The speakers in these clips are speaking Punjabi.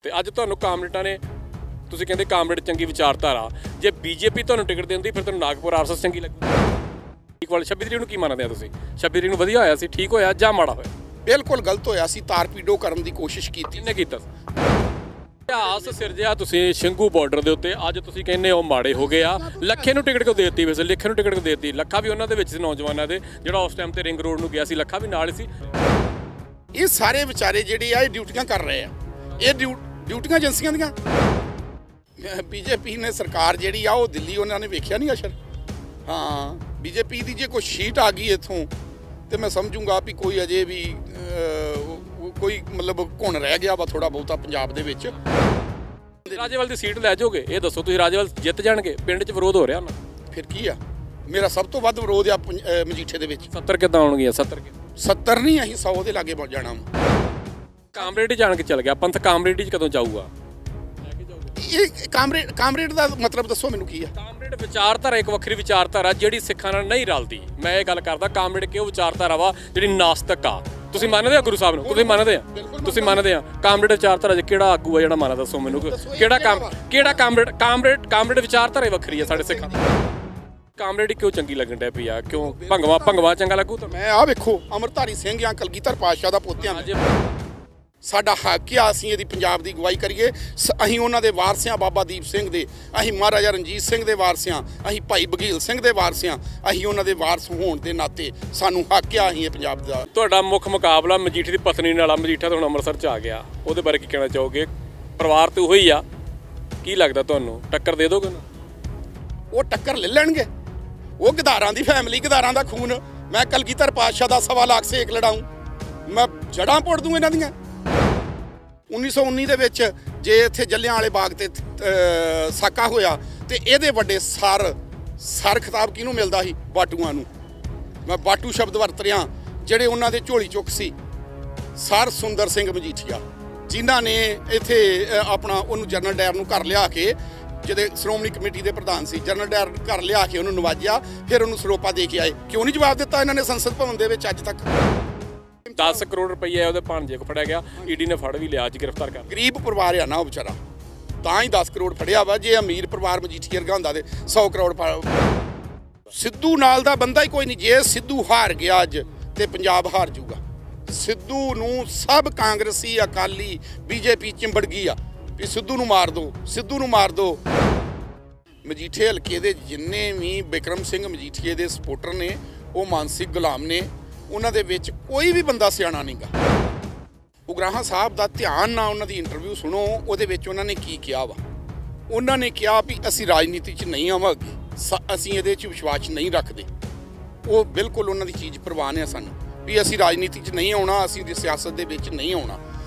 ਤੇ ਅੱਜ ਤੁਹਾਨੂੰ ਕਾਮਰੇਡਾਂ ਨੇ ਤੁਸੀਂ ਕਹਿੰਦੇ ਕਾਮਰੇਡ ਚੰਗੀ ਵਿਚਾਰਧਾਰਾ, ਜੇ ਬੀਜੇਪੀ ਤੁਹਾਨੂੰ ਟਿਕਟ ਦਿੰਦੀ ਫਿਰ ਤੁਹਾਨੂੰ ਨਾਗਪੁਰ ਆਰਐਸਐਸ ਚੰਗੀ ਲੱਗੂ। ਇਕਵਾਲ 26 ਤਰੀਕ ਨੂੰ ਕੀ ਮੰਨਦੇ ਆ ਤੁਸੀਂ? 26 ਤਰੀਕ ਨੂੰ ਵਧੀਆ ਹੋਇਆ ਸੀ, ਠੀਕ ਹੋਇਆ ਜਾਂ ਮਾੜਾ ਹੋਇਆ? ਬਿਲਕੁਲ ਗਲਤ ਹੋਇਆ ਸੀ, ਤਾਰਪੀਡੋ ਕਰਨ ਦੀ ਕੋਸ਼ਿਸ਼ ਕੀਤੀ। ਕਿਹਨੇ ਕੀਤਾ? ਇਤਿਹਾਸ ਸਿਰਜਿਆ ਤੁਸੀਂ ਸਿੰਘੂ ਬਾਰਡਰ ਦੇ ਉੱਤੇ, ਅੱਜ ਤੁਸੀਂ ਕਹਿੰਦੇ ਹੋ ਮਾੜੇ ਹੋ ਗਏ ਆ। ਲੱਖੇ ਨੂੰ ਟਿਕਟ ਕਿਉਂ ਦੇ ਦਿੱਤੀ? ਵੈਸੇ ਲੱਖੇ ਨੂੰ ਟਿਕਟ ਕਿਉਂ ਦੇ ਦਿੱਤੀ? ਲੱਖਾ ਵੀ ਉਹਨਾਂ ਦੇ ਵਿੱਚ ਸੀ ਨੌਜਵਾਨਾਂ ਦੇ, ਜਿਹੜਾ ਉਸ ਟਾਈਮ ਤੇ ਰਿੰਗ ਰੋਡ ਨੂੰ ਗਿਆ ਸੀ, ਲੱਖਾ ਵੀ ਨਾਲ ਸੀ। ਇਹ ਸਾਰੇ ਵਿਚਾਰੇ ਜਿਹੜੇ ਆ ਇਹ ਡਿਊਟੀਆਂ ਕਰ ਰਹੇ ਆ, ਇਹ ਡਿਊਟੀਆਂ ਏਜੰਸੀਆਂ ਦੀਆਂ। ਬੀਜੇਪੀ ਨੇ ਸਰਕਾਰ ਜਿਹੜੀ ਆ ਉਹ ਦਿੱਲੀ ਉਹਨਾਂ ਨੇ ਵੇਖਿਆ ਨਹੀਂ ਅਸ਼ਰ। ਹਾਂ, ਬੀਜੇਪੀ ਦੀ ਜੇ ਕੋਈ ਸ਼ੀਟ ਆ ਗਈ ਇੱਥੋਂ ਤੇ ਮੈਂ ਸਮਝੂੰਗਾ ਵੀ ਕੋਈ ਅਜੇ ਵੀ ਕੋਈ ਮਤਲਬ ਘੁਣ ਰਹਿ ਗਿਆ ਵਾ ਥੋੜਾ ਬਹੁਤਾ ਪੰਜਾਬ ਦੇ ਵਿੱਚ। ਰਾਜੇਵਾਲ ਦੀ ਸੀਟ ਲੈ ਜਾਓਗੇ? ਇਹ ਦੱਸੋ ਤੁਸੀਂ, ਰਾਜੇਵਾਲ ਜਿੱਤ ਜਾਣਗੇ? ਪਿੰਡ 'ਚ ਵਿਰੋਧ ਹੋ ਰਿਹਾ ਨਾ, ਫਿਰ ਕੀ ਆ? ਮੇਰਾ ਸਭ ਤੋਂ ਵੱਧ ਵਿਰੋਧ ਆ ਮਜੀਠੇ ਦੇ ਵਿੱਚ। 70 ਕਿੱਦਾਂ ਆਉਣਗੀਆਂ? 70 ਨਹੀਂ, ਅਸੀਂ 100 ਦੇ ਲਾਗੇ ਪਹੁੰਚ ਜਾਣਾ। ਕਾਮਰੇਡ ਹੀ ਜਾਣ ਕੇ ਚੱਲ ਗਿਆ ਪੰਥ, ਕਾਮਰੇਡ ਹੀ ਕਦੋਂ ਜਾਊਗਾ? ਇਹ ਕਾਮਰੇਡ ਦਾ ਮਤਲਬ ਦੱਸੋ ਮੈਨੂੰ ਕੀ ਆ? ਕਾਮਰੇਡ ਵਿਚਾਰਧਾਰਾ ਇੱਕ ਵੱਖਰੀ ਵਿਚਾਰਧਾਰਾ ਜਿਹੜੀ ਸਿੱਖਾਂ ਨਾਲ ਨਹੀਂ ਰਲਦੀ। ਮੈਂ ਇਹ ਗੱਲ ਕਰਦਾ, ਕਾਮਰੇਡ ਕਿਉਂ ਵਿਚਾਰਧਾਰਾ ਵਾ ਜਿਹੜੀ ਨਾਸਤਕ ਆ। ਤੁਸੀਂ ਮੰਨਦੇ ਆ ਗੁਰੂ ਸਾਹਿਬ ਨੂੰ? ਤੁਸੀਂ ਮੰਨਦੇ ਆ? ਤੁਸੀਂ ਮੰਨਦੇ ਆ? ਕਾਮਰੇਡ ਵਿਚਾਰਧਾਰਾ 'ਚ ਕਿਹੜਾ ਆਗੂ ਆ ਜਿਹੜਾ ਮੰਨਦਾ? ਦੱਸੋ ਮੈਨੂੰ ਕਿਹੜਾ ਕਾਮਰੇਡ ਵਿਚਾਰਧਾਰਾ ਵੱਖਰੀ ਆ ਸਾਡੇ ਸਿੱਖਾਂ ਦੀ। ਕਾਮਰੇਡ ਕਿਉਂ ਚੰਗੀ ਲੱਗਣ ਡਿਆ ਪਈ ਆ? ਕਿਉਂ ਭੰਗਵਾ ਚੰਗਾ ਲੱਗੂ? ਤਾਂ ਮੈਂ ਆ ਵੇਖੋ, ਅਮਰਧਾਰੀ ਸਿੰਘ ਆ, ਕਲਗੀਧਰ ਪਾਤਸ਼ਾਹ ਦਾ ਪੋਤਿਆਂ। ਸਾਡਾ ਹੱਕ ਆ ਅਸੀਂ ਇਹਦੀ ਪੰਜਾਬ ਦੀ ਅਗਵਾਈ ਕਰੀਏ। ਅਸੀਂ ਉਹਨਾਂ ਦੇ ਵਾਰਸ ਹਾਂ, ਬਾਬਾ ਦੀਪ ਸਿੰਘ ਦੇ, ਅਸੀਂ ਮਹਾਰਾਜਾ ਰਣਜੀਤ ਸਿੰਘ ਦੇ ਵਾਰਸ ਹਾਂ, ਅਸੀਂ ਭਾਈ ਬਘੀਲ ਸਿੰਘ ਦੇ ਵਾਰਸ ਹਾਂ। ਅਸੀਂ ਉਹਨਾਂ ਦੇ ਵਾਰਸ ਹੋਣ ਦੇ ਨਾਤੇ ਸਾਨੂੰ ਹੱਕ ਆ, ਅਸੀਂ ਇਹ ਪੰਜਾਬ ਦਾ। ਤੁਹਾਡਾ ਮੁੱਖ ਮੁਕਾਬਲਾ ਮਜੀਠੀ ਦੀ ਪਤਨੀ ਨਾਲ ਆ। ਮਜੀਠਾ ਤਾਂ ਹੁਣ ਅੰਮ੍ਰਿਤਸਰ 'ਚ ਆ ਗਿਆ, ਉਹਦੇ ਬਾਰੇ ਕੀ ਕਹਿਣਾ ਚਾਹੋਗੇ? ਪਰਿਵਾਰ ਤੇ ਉਹੀ ਆ, ਕੀ ਲੱਗਦਾ ਤੁਹਾਨੂੰ ਟੱਕਰ ਦੇ ਦੋਗੇ? ਉਹ ਟੱਕਰ ਲੈ ਲੈਣਗੇ। ਉਹ ਗਦਾਰਾਂ ਦੀ ਫੈਮਿਲੀ, ਗਦਾਰਾਂ ਦਾ ਖੂਨ। ਮੈਂ ਕਲਗੀਧਰ ਪਾਤਸ਼ਾਹ ਦਾ 1.25 ਲੱਖ ਸੇਕ ਲੜਾਊਂ, ਮੈਂ ਜੜਾਂ ਪੁੱਟ ਦੂੰ ਇਹਨਾਂ ਦੀਆਂ। 1919 ਦੇ ਵਿੱਚ ਜੇ ਇੱਥੇ ਜੱਲਿਆਂ ਵਾਲੇ ਬਾਗ ਤੇ ਸਾਕਾ ਹੋਇਆ ਤੇ ਇਹਦੇ ਵੱਡੇ ਸਰ ਖਿਤਾਬ ਕਿਹਨੂੰ ਮਿਲਦਾ ਸੀ? ਬਾਟੂਆਂ ਨੂੰ। ਮੈਂ ਬਾਟੂ ਸ਼ਬਦ ਵਰਤ ਰਿਹਾ, ਜਿਹੜੇ ਉਹਨਾਂ ਦੇ ਝੋਲੀ ਚੁੱਕ ਸੀ। ਸਰ ਸੁੰਦਰ ਸਿੰਘ ਮਜੀਠੀਆ, ਜਿਨ੍ਹਾਂ ਨੇ ਇੱਥੇ ਆਪਣਾ ਉਹਨੂੰ ਜਨਰਲ ਡਾਇਰ ਨੂੰ ਘਰ ਲਿਆ ਕੇ, ਜਿਹਦੇ ਸ਼੍ਰੋਮਣੀ ਕਮੇਟੀ ਦੇ ਪ੍ਰਧਾਨ ਸੀ, ਜਨਰਲ ਡਾਇਰ ਘਰ ਲਿਆ ਕੇ ਉਹਨੂੰ ਨਵਾਜਿਆ, ਫਿਰ ਉਹਨੂੰ ਸਰੋਪਾ ਦੇ ਕੇ ਆਏ। ਕਿਉਂ ਨਹੀਂ ਜਵਾਬ ਦਿੱਤਾ ਇਹਨਾਂ ਨੇ ਸੰਸਦ ਭਵਨ ਦੇ ਵਿੱਚ ਅੱਜ ਤੱਕ? 10 ਕਰੋੜ ਰੁਪਈਆ ਉਹਦੇ ਭਾਣਜੇ ਕੋ ਫੜਿਆ ਗਿਆ, ਈਡੀ ਨੇ ਫੜ ਵੀ ਲਿਆ, ਅੱਜ ਗ੍ਰਿਫਤਾਰ ਕਰ। ਗਰੀਬ ਪਰਿਵਾਰ ਆ ਨਾ ਉਹ ਵਿਚਾਰਾ, ਤਾਂ ਹੀ 10 ਕਰੋੜ ਫੜਿਆ ਵਾ। ਜੇ ਅਮੀਰ ਪਰਿਵਾਰ ਮਜੀਠੀਆ ਵਰਗਾ ਹੁੰਦਾ ਤੇ 100 ਕਰੋੜ। ਸਿੱਧੂ ਨਾਲ ਦਾ ਬੰਦਾ ਹੀ ਕੋਈ ਨਹੀਂ। ਜੇ ਸਿੱਧੂ ਹਾਰ ਗਿਆ ਅੱਜ ਤੇ ਪੰਜਾਬ ਹਾਰ ਜਾਊਗਾ। ਸਿੱਧੂ ਨੂੰ ਸਭ ਕਾਂਗਰਸੀ, ਅਕਾਲੀ, ਬੀਜੇਪੀ ਚਿੰਬੜ ਗਈ ਆ ਵੀ ਸਿੱਧੂ ਨੂੰ ਮਾਰ ਦਿਓ, ਸਿੱਧੂ ਨੂੰ ਮਾਰ ਦਿਓ। ਮਜੀਠੇ ਹਲਕੇ ਦੇ ਜਿੰਨੇ ਵੀ ਬਿਕਰਮ ਸਿੰਘ ਮਜੀਠੀਏ ਦੇ ਸਪੋਰਟਰ ਨੇ, ਉਹ ਮਾਨਸਿਕ ਗੁਲਾਮ ਨੇ। ਉਹਨਾਂ ਦੇ ਵਿੱਚ ਕੋਈ ਵੀ ਬੰਦਾ ਸਿਆਣਾ ਨਹੀਂ ਗਾ। ਉਗਰਾਹਾਂ ਸਾਹਿਬ ਦਾ ਧਿਆਨ ਨਾਲ ਉਹਨਾਂ ਦੀ ਇੰਟਰਵਿਊ ਸੁਣੋ, ਉਹਦੇ ਵਿੱਚ ਉਹਨਾਂ ਨੇ ਕੀ ਕਿਹਾ ਵਾ। ਉਹਨਾਂ ਨੇ ਕਿਹਾ ਵੀ ਅਸੀਂ ਰਾਜਨੀਤੀ 'ਚ ਨਹੀਂ ਆਵਾਂਗੇ, ਅਸੀਂ ਇਹਦੇ 'ਚ ਵਿਸ਼ਵਾਸ ਨਹੀਂ ਰੱਖਦੇ। ਉਹ ਬਿਲਕੁਲ ਉਹਨਾਂ ਦੀ ਚੀਜ਼ ਪ੍ਰਵਾਨ ਹੈ ਸਾਨੂੰ ਵੀ ਅਸੀਂ ਰਾਜਨੀਤੀ 'ਚ ਨਹੀਂ ਆਉਣਾ, ਅਸੀਂ ਸਿਆਸਤ ਦੇ ਵਿੱਚ ਨਹੀਂ ਆਉਣਾ।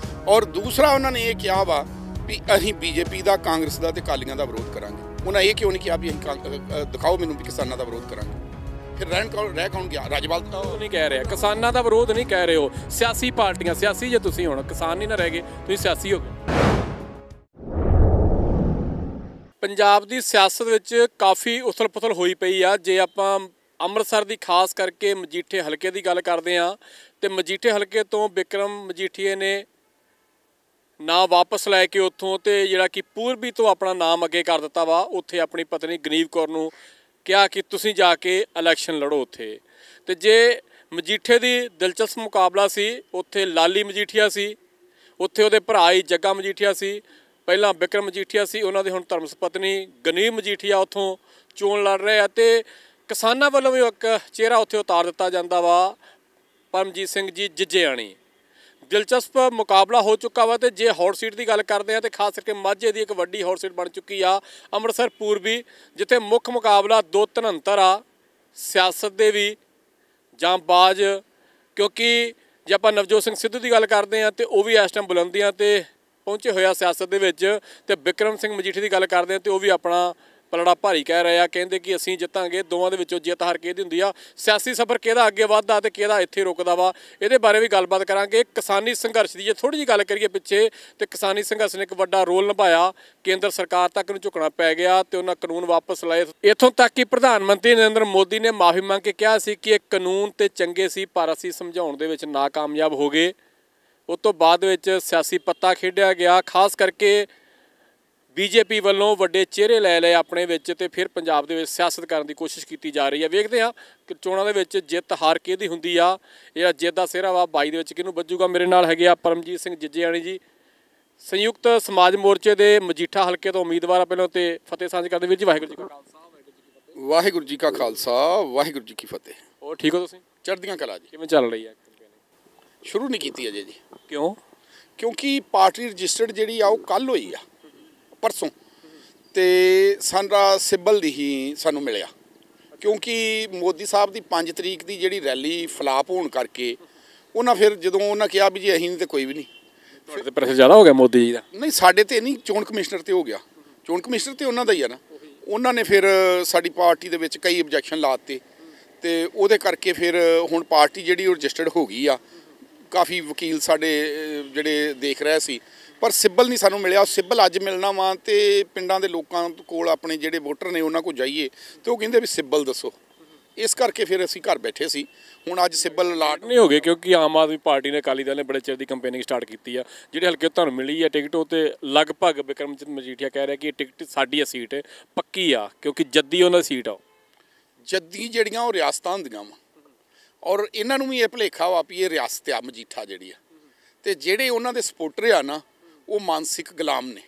ਔਰ ਦੂਸਰਾ ਉਹਨਾਂ ਨੇ ਇਹ ਕਿਹਾ ਵਾ ਵੀ ਅਸੀਂ ਬੀਜੇਪੀ ਦਾ, ਕਾਂਗਰਸ ਦਾ ਤੇ ਅਕਾਲੀਆਂ ਦਾ ਵਿਰੋਧ ਕਰਾਂਗੇ। ਉਹਨਾਂ ਇਹ ਕਿਉਂ ਨਹੀਂ ਕਿਹਾ ਵੀ ਅਸੀਂ ਦਿਖਾਓ ਮੈਨੂੰ ਵੀ ਕਿਸਾਨਾਂ ਦਾ ਵਿਰੋਧ ਕਰਾਂਗੇ? ਫਿਰ ਰਹਿ ਕੌਣ ਗਿਆ? ਰਾਜਵਾਲ ਤਾਂ ਉਹ ਨਹੀਂ ਕਹਿ ਰਿਹਾ, ਕਿਸਾਨਾਂ ਦਾ ਵਿਰੋਧ ਨਹੀਂ ਕਹਿ ਰਹੇ ਹੋ, ਸਿਆਸੀ ਪਾਰਟੀਆਂ। ਸਿਆਸੀ ਜੇ ਤੁਸੀਂ ਹੁਣ ਕਿਸਾਨ ਨਹੀਂ ਨਾ ਰਹਿ ਗਏ, ਤੁਸੀਂ ਸਿਆਸੀ ਹੋ ਗਏ। ਪੰਜਾਬ ਦੀ ਸਿਆਸਤ ਵਿੱਚ ਕਾਫੀ ਉਥਲ ਪੁਥਲ ਹੋਈ ਪਈ ਆ। ਜੇ ਆਪਾਂ ਅੰਮ੍ਰਿਤਸਰ ਦੀ ਖਾਸ ਕਰਕੇ ਮਜੀਠੇ ਹਲਕੇ ਦੀ ਗੱਲ ਕਰਦੇ ਹਾਂ ਤੇ ਮਜੀਠੇ ਹਲਕੇ ਤੋਂ ਬਿਕਰਮ ਮਜੀਠੀਏ ਨੇ ਨਾਂ ਵਾਪਸ ਲੈ ਕੇ ਉੱਥੋਂ ਤੇ ਜਿਹੜਾ ਕਿ ਪੂਰਬੀ ਤੋਂ ਆਪਣਾ ਨਾਮ ਅੱਗੇ ਕਰ ਦਿੱਤਾ ਵਾ, ਉੱਥੇ ਆਪਣੀ ਪਤਨੀ ਗਨੀਵ ਕੌਰ ਨੂੰ ਕਿਹਾ ਕਿ ਤੁਸੀਂ ਜਾ ਕੇ ਇਲੈਕਸ਼ਨ ਲੜੋ ਉੱਥੇ। ਤੇ ਜੇ ਮਜੀਠੇ ਦੀ ਦਿਲਚਸਪ ਮੁਕਾਬਲਾ ਸੀ, ਉੱਥੇ ਲਾਲੀ ਮਜੀਠੀਆ ਸੀ, ਉੱਥੇ ਉਹਦੇ ਭਰਾ ਹੀ ਜੱਗਾ ਮਜੀਠੀਆ ਸੀ, ਪਹਿਲਾਂ ਬਿਕਰਮ ਮਜੀਠੀਆ ਸੀ, ਉਹਨਾਂ ਦੇ ਹੁਣ ਧਰਮਸ ਪਤਨੀ ਗਨੀਵ ਮਜੀਠੀਆ ਉੱਥੋਂ ਚੋਣ ਲੜ ਰਹੇ ਆ। ਤੇ ਕਿਸਾਨਾਂ ਵੱਲੋਂ ਵੀ ਇੱਕ ਚਿਹਰਾ ਉੱਥੇ ਉਤਾਰ ਦਿੱਤਾ ਜਾਂਦਾ ਵਾ, ਪਰਮਜੀਤ ਸਿੰਘ ਜੀ ਜਿੱਜੇਆਣੀ। ਦਿਲਚਸਪ ਮੁਕਾਬਲਾ ਹੋ ਚੁੱਕਾ ਵਾ। ਤੇ ਜੇ ਹੌਟ ਸੀਟ ਦੀ ਗੱਲ ਕਰਦੇ ਆ ਤੇ ਖਾਸ ਕਰਕੇ ਮਾਝੇ ਦੀ ਇੱਕ ਵੱਡੀ ਹੌਟ ਸੀਟ ਬਣ ਚੁੱਕੀ ਆ ਅੰਮ੍ਰਿਤਸਰ ਪੂਰਬੀ, ਜਿੱਥੇ ਮੁੱਖ ਮੁਕਾਬਲਾ ਦੋ ਧਨੰਤਰ ਆ ਸਿਆਸਤ ਦੇ ਵੀ ਜਾਂ ਬਾਜ। ਕਿਉਂਕਿ ਜੇ ਆਪਾਂ ਨਵਜੋਤ ਸਿੰਘ ਸਿੱਧੂ ਦੀ ਗੱਲ ਕਰਦੇ ਆ ਤੇ ਉਹ ਵੀ ਇਸ ਟਾਈਮ ਬੁਲੰਦੀਆਂ ਤੇ ਪਹੁੰਚੇ ਹੋਇਆ ਸਿਆਸਤ ਦੇ ਵਿੱਚ, ਤੇ ਬਿਕਰਮ ਸਿੰਘ ਮਜੀਠੀ ਦੀ ਗੱਲ ਕਰਦੇ ਆ ਤੇ ਉਹ ਵੀ ਆਪਣਾ ਪਲੜਾ ਭਾਰੀ ਕਹਿ ਰਹੇ ਆ। ਕਹਿੰਦੇ ਕਿ ਅਸੀਂ ਜਿੱਤਾਂਗੇ। ਦੋਵਾਂ ਦੇ ਵਿੱਚੋਂ ਜਿੱਤ ਹਾਰ ਕਿਹਦੀ ਹੁੰਦੀ ਆ? ਸਿਆਸੀ ਸਫ਼ਰ ਕਿਹਦਾ ਅੱਗੇ ਵੱਧਦਾ ਤੇ ਕਿਹਦਾ ਇੱਥੇ ਰੁਕਦਾ ਵਾ? ਇਹਦੇ ਬਾਰੇ ਵੀ ਗੱਲਬਾਤ ਕਰਾਂਗੇ। ਕਿਸਾਨੀ ਸੰਘਰਸ਼ ਦੀ ਜੇ ਥੋੜ੍ਹੀ ਜਿਹੀ ਗੱਲ ਕਰੀਏ ਪਿੱਛੇ, ਤੇ ਕਿਸਾਨੀ ਸੰਘਰਸ਼ ਨੇ ਇੱਕ ਵੱਡਾ ਰੋਲ ਨਿਭਾਇਆ। ਕੇਂਦਰ ਸਰਕਾਰ ਤੱਕ ਨੂੰ ਝੁਕਣਾ ਪੈ ਗਿਆ ਤੇ ਉਹਨਾਂ ਕਾਨੂੰਨ ਵਾਪਸ ਲਏ। ਇੱਥੋਂ ਤੱਕ ਕਿ ਪ੍ਰਧਾਨ ਮੰਤਰੀ ਨਰਿੰਦਰ ਮੋਦੀ ਨੇ ਮਾਫੀ ਮੰਗ ਕੇ ਕਿਹਾ ਸੀ ਕਿ ਇਹ ਕਾਨੂੰਨ ਤੇ ਚੰਗੇ ਸੀ, ਪਰ ਅਸੀਂ ਸਮਝਾਉਣ ਦੇ ਵਿੱਚ ਨਾਕਾਮਯਾਬ ਹੋ ਗਏ। ਉਸ ਤੋਂ ਬਾਅਦ ਵਿੱਚ ਸਿਆਸੀ ਪੱਤਾ ਖੇਡਿਆ ਗਿਆ, ਖਾਸ ਕਰਕੇ ਬੀਜੇਪੀ ਵੱਲੋਂ ਵੱਡੇ ਚਿਹਰੇ ਲੈ ਲਏ ਆਪਣੇ ਵਿੱਚ ਤੇ ਫਿਰ ਪੰਜਾਬ ਦੇ ਵਿੱਚ ਸਿਆਸਤ ਕਰਨ ਦੀ ਕੋਸ਼ਿਸ਼ ਕੀਤੀ ਜਾ ਰਹੀ ਹੈ। ਵੇਖਦੇ ਹਾਂ ਕਿ ਚੋਣਾਂ ਦੇ ਵਿੱਚ ਜਿੱਤ ਹਾਰ ਕਿਹਦੀ ਹੁੰਦੀ ਆ, ਜਿਹੜਾ ਜਿੱਤ ਦਾ ਸਿਹਰਾ ਵਾ 22 ਦੇ ਵਿੱਚ ਕਿਹਨੂੰ ਵੱਜੂਗਾ। ਮੇਰੇ ਨਾਲ ਹੈਗੇ ਆ ਪਰਮਜੀਤ ਸਿੰਘ ਜਿੱਜੇਆਣੀ ਜੀ, ਸੰਯੁਕਤ ਸਮਾਜ ਮੋਰਚੇ ਦੇ ਮਜੀਠਾ ਹਲਕੇ ਤੋਂ ਉਮੀਦਵਾਰ ਆ। ਪਹਿਲਾਂ ਤੇ ਫਤਿਹ ਸਾਂਝ ਕਰਦੇ ਵੀਰ ਜੀ। ਵਾਹਿਗੁਰੂ ਜੀ ਕਾ ਖਾਲਸਾ, ਵਾਹਿਗੁਰੂ ਜੀ ਕਾ ਖਾਲਸਾ, ਵਾਹਿਗੁਰੂ ਜੀ ਕੀ ਫਤਿਹ। ਹੋਰ ਠੀਕ ਹੋ ਤੁਸੀਂ? ਚੜ੍ਹਦੀਆਂ ਕਲਾ ਜੀ। ਕਿਵੇਂ ਚੱਲ ਰਹੀ ਹੈ? ਸ਼ੁਰੂ ਨਹੀਂ ਕੀਤੀ ਅਜੇ ਜੀ। ਕਿਉਂ? ਕਿਉਂਕਿ ਪਾਰਟੀ ਰਜਿਸਟਰਡ ਜਿਹੜੀ ਆ ਉਹ ਕੱਲ ਹੋਈ ਆ, ਪਰਸੋਂ, ਤੇ ਸਾਡਾ ਸਿਬਲ ਦੀ ਹੀ ਸਾਨੂੰ ਮਿਲਿਆ। ਕਿਉਂਕਿ ਮੋਦੀ ਸਾਹਿਬ ਦੀ 5 ਤਰੀਕ ਦੀ ਜਿਹੜੀ ਰੈਲੀ ਫਲਾਪ ਹੋਣ ਕਰਕੇ ਉਹਨਾਂ ਫਿਰ ਜਦੋਂ ਉਹਨਾਂ ਕਿਹਾ ਵੀ ਜੀ ਅਸੀਂ ਨਹੀਂ ਤੇ ਕੋਈ ਵੀ ਨਹੀਂ। ਤੁਹਾਡੇ ਤੇ ਪ੍ਰੈਸ਼ਰ ਜ਼ਿਆਦਾ ਹੋ ਗਿਆ ਮੋਦੀ ਜੀ ਦਾ? ਨਹੀਂ, ਸਾਡੇ ਤੇ ਨਹੀਂ, ਚੋਣ ਕਮਿਸ਼ਨਰ ਤੇ ਹੋ ਗਿਆ। ਚੋਣ ਕਮਿਸ਼ਨਰ ਤੇ ਉਹਨਾਂ ਦਾ ਹੀ ਆ ਨਾ। ਉਹਨਾਂ ਨੇ ਫਿਰ ਸਾਡੀ ਪਾਰਟੀ ਦੇ ਵਿੱਚ ਕਈ ਆਬਜੈਕਸ਼ਨ ਲਾਤੇ ਤੇ ਉਹਦੇ ਕਰਕੇ ਫਿਰ ਹੁਣ ਪਾਰਟੀ ਜਿਹੜੀ ਉਹ ਰਜਿਸਟਰਡ ਹੋ ਗਈ ਆ। ਕਾਫੀ ਵਕੀਲ ਸਾਡੇ ਜਿਹੜੇ ਦੇਖ ਰਹੇ ਸੀ, ਪਰ ਸਿਬਲ ਨਹੀਂ ਸਾਨੂੰ ਮਿਲਿਆ। ਸਿਬਲ ਅੱਜ ਮਿਲਣਾ ਵਾ ਤੇ ਪਿੰਡਾਂ ਦੇ ਲੋਕਾਂ ਕੋਲ ਆਪਣੇ ਜਿਹੜੇ ਵੋਟਰ ਨੇ ਉਹਨਾਂ ਕੋਲ ਜਾਈਏ ਤੇ ਉਹ ਕਹਿੰਦੇ ਵੀ ਸਿਬਲ ਦੱਸੋ। ਇਸ ਕਰਕੇ ਫਿਰ ਅਸੀਂ ਘਰ ਬੈਠੇ ਸੀ। ਹੁਣ ਅੱਜ ਸਿਬਲ ਅਲਾਟ ਨਹੀਂ ਹੋ ਗਏ, ਕਿਉਂਕਿ ਆਮ ਆਦਮੀ ਪਾਰਟੀ ਨੇ, ਅਕਾਲੀ ਦਲ ਨੇ ਬੜੇ ਚਿਰ ਦੀ ਕੰਪੇਨਿੰਗ ਸਟਾਰਟ ਕੀਤੀ ਆ। ਜਿਹੜੇ ਹਲਕੇ ਤੁਹਾਨੂੰ ਮਿਲੀ ਹੈ ਟਿਕਟ, ਉਹ ਤੇ ਲਗਭਗ ਬਿਕਰਮਜੀਤ ਮਜੀਠੀਆ ਕਹਿ ਰਿਹਾ ਕਿ ਇਹ ਟਿਕਟ ਸਾਡੀ ਆ, ਸੀਟ ਪੱਕੀ ਆ, ਕਿਉਂਕਿ ਜੱਦੀ ਉਹਨਾਂ ਦੀ ਸੀਟ ਆ। ਜੱਦੀ ਜਿਹੜੀਆਂ ਉਹ ਰਿਆਸਤਾਂ ਹੁੰਦੀਆਂ ਵਾ, ਔਰ ਇਹਨਾਂ ਨੂੰ ਵੀ ਇਹ ਭੁਲੇਖਾ ਵਾ ਵੀ ਇਹ ਰਿਆਸਤ ਆ ਮਜੀਠਾ ਜਿਹੜੀ ਆ, ਤੇ ਜਿਹੜੇ ਉਹਨਾਂ ਦੇ ਸਪੋਰਟਰ ਆ ਨਾ ਉਹ ਮਾਨਸਿਕ ਗੁਲਾਮ ਨੇ।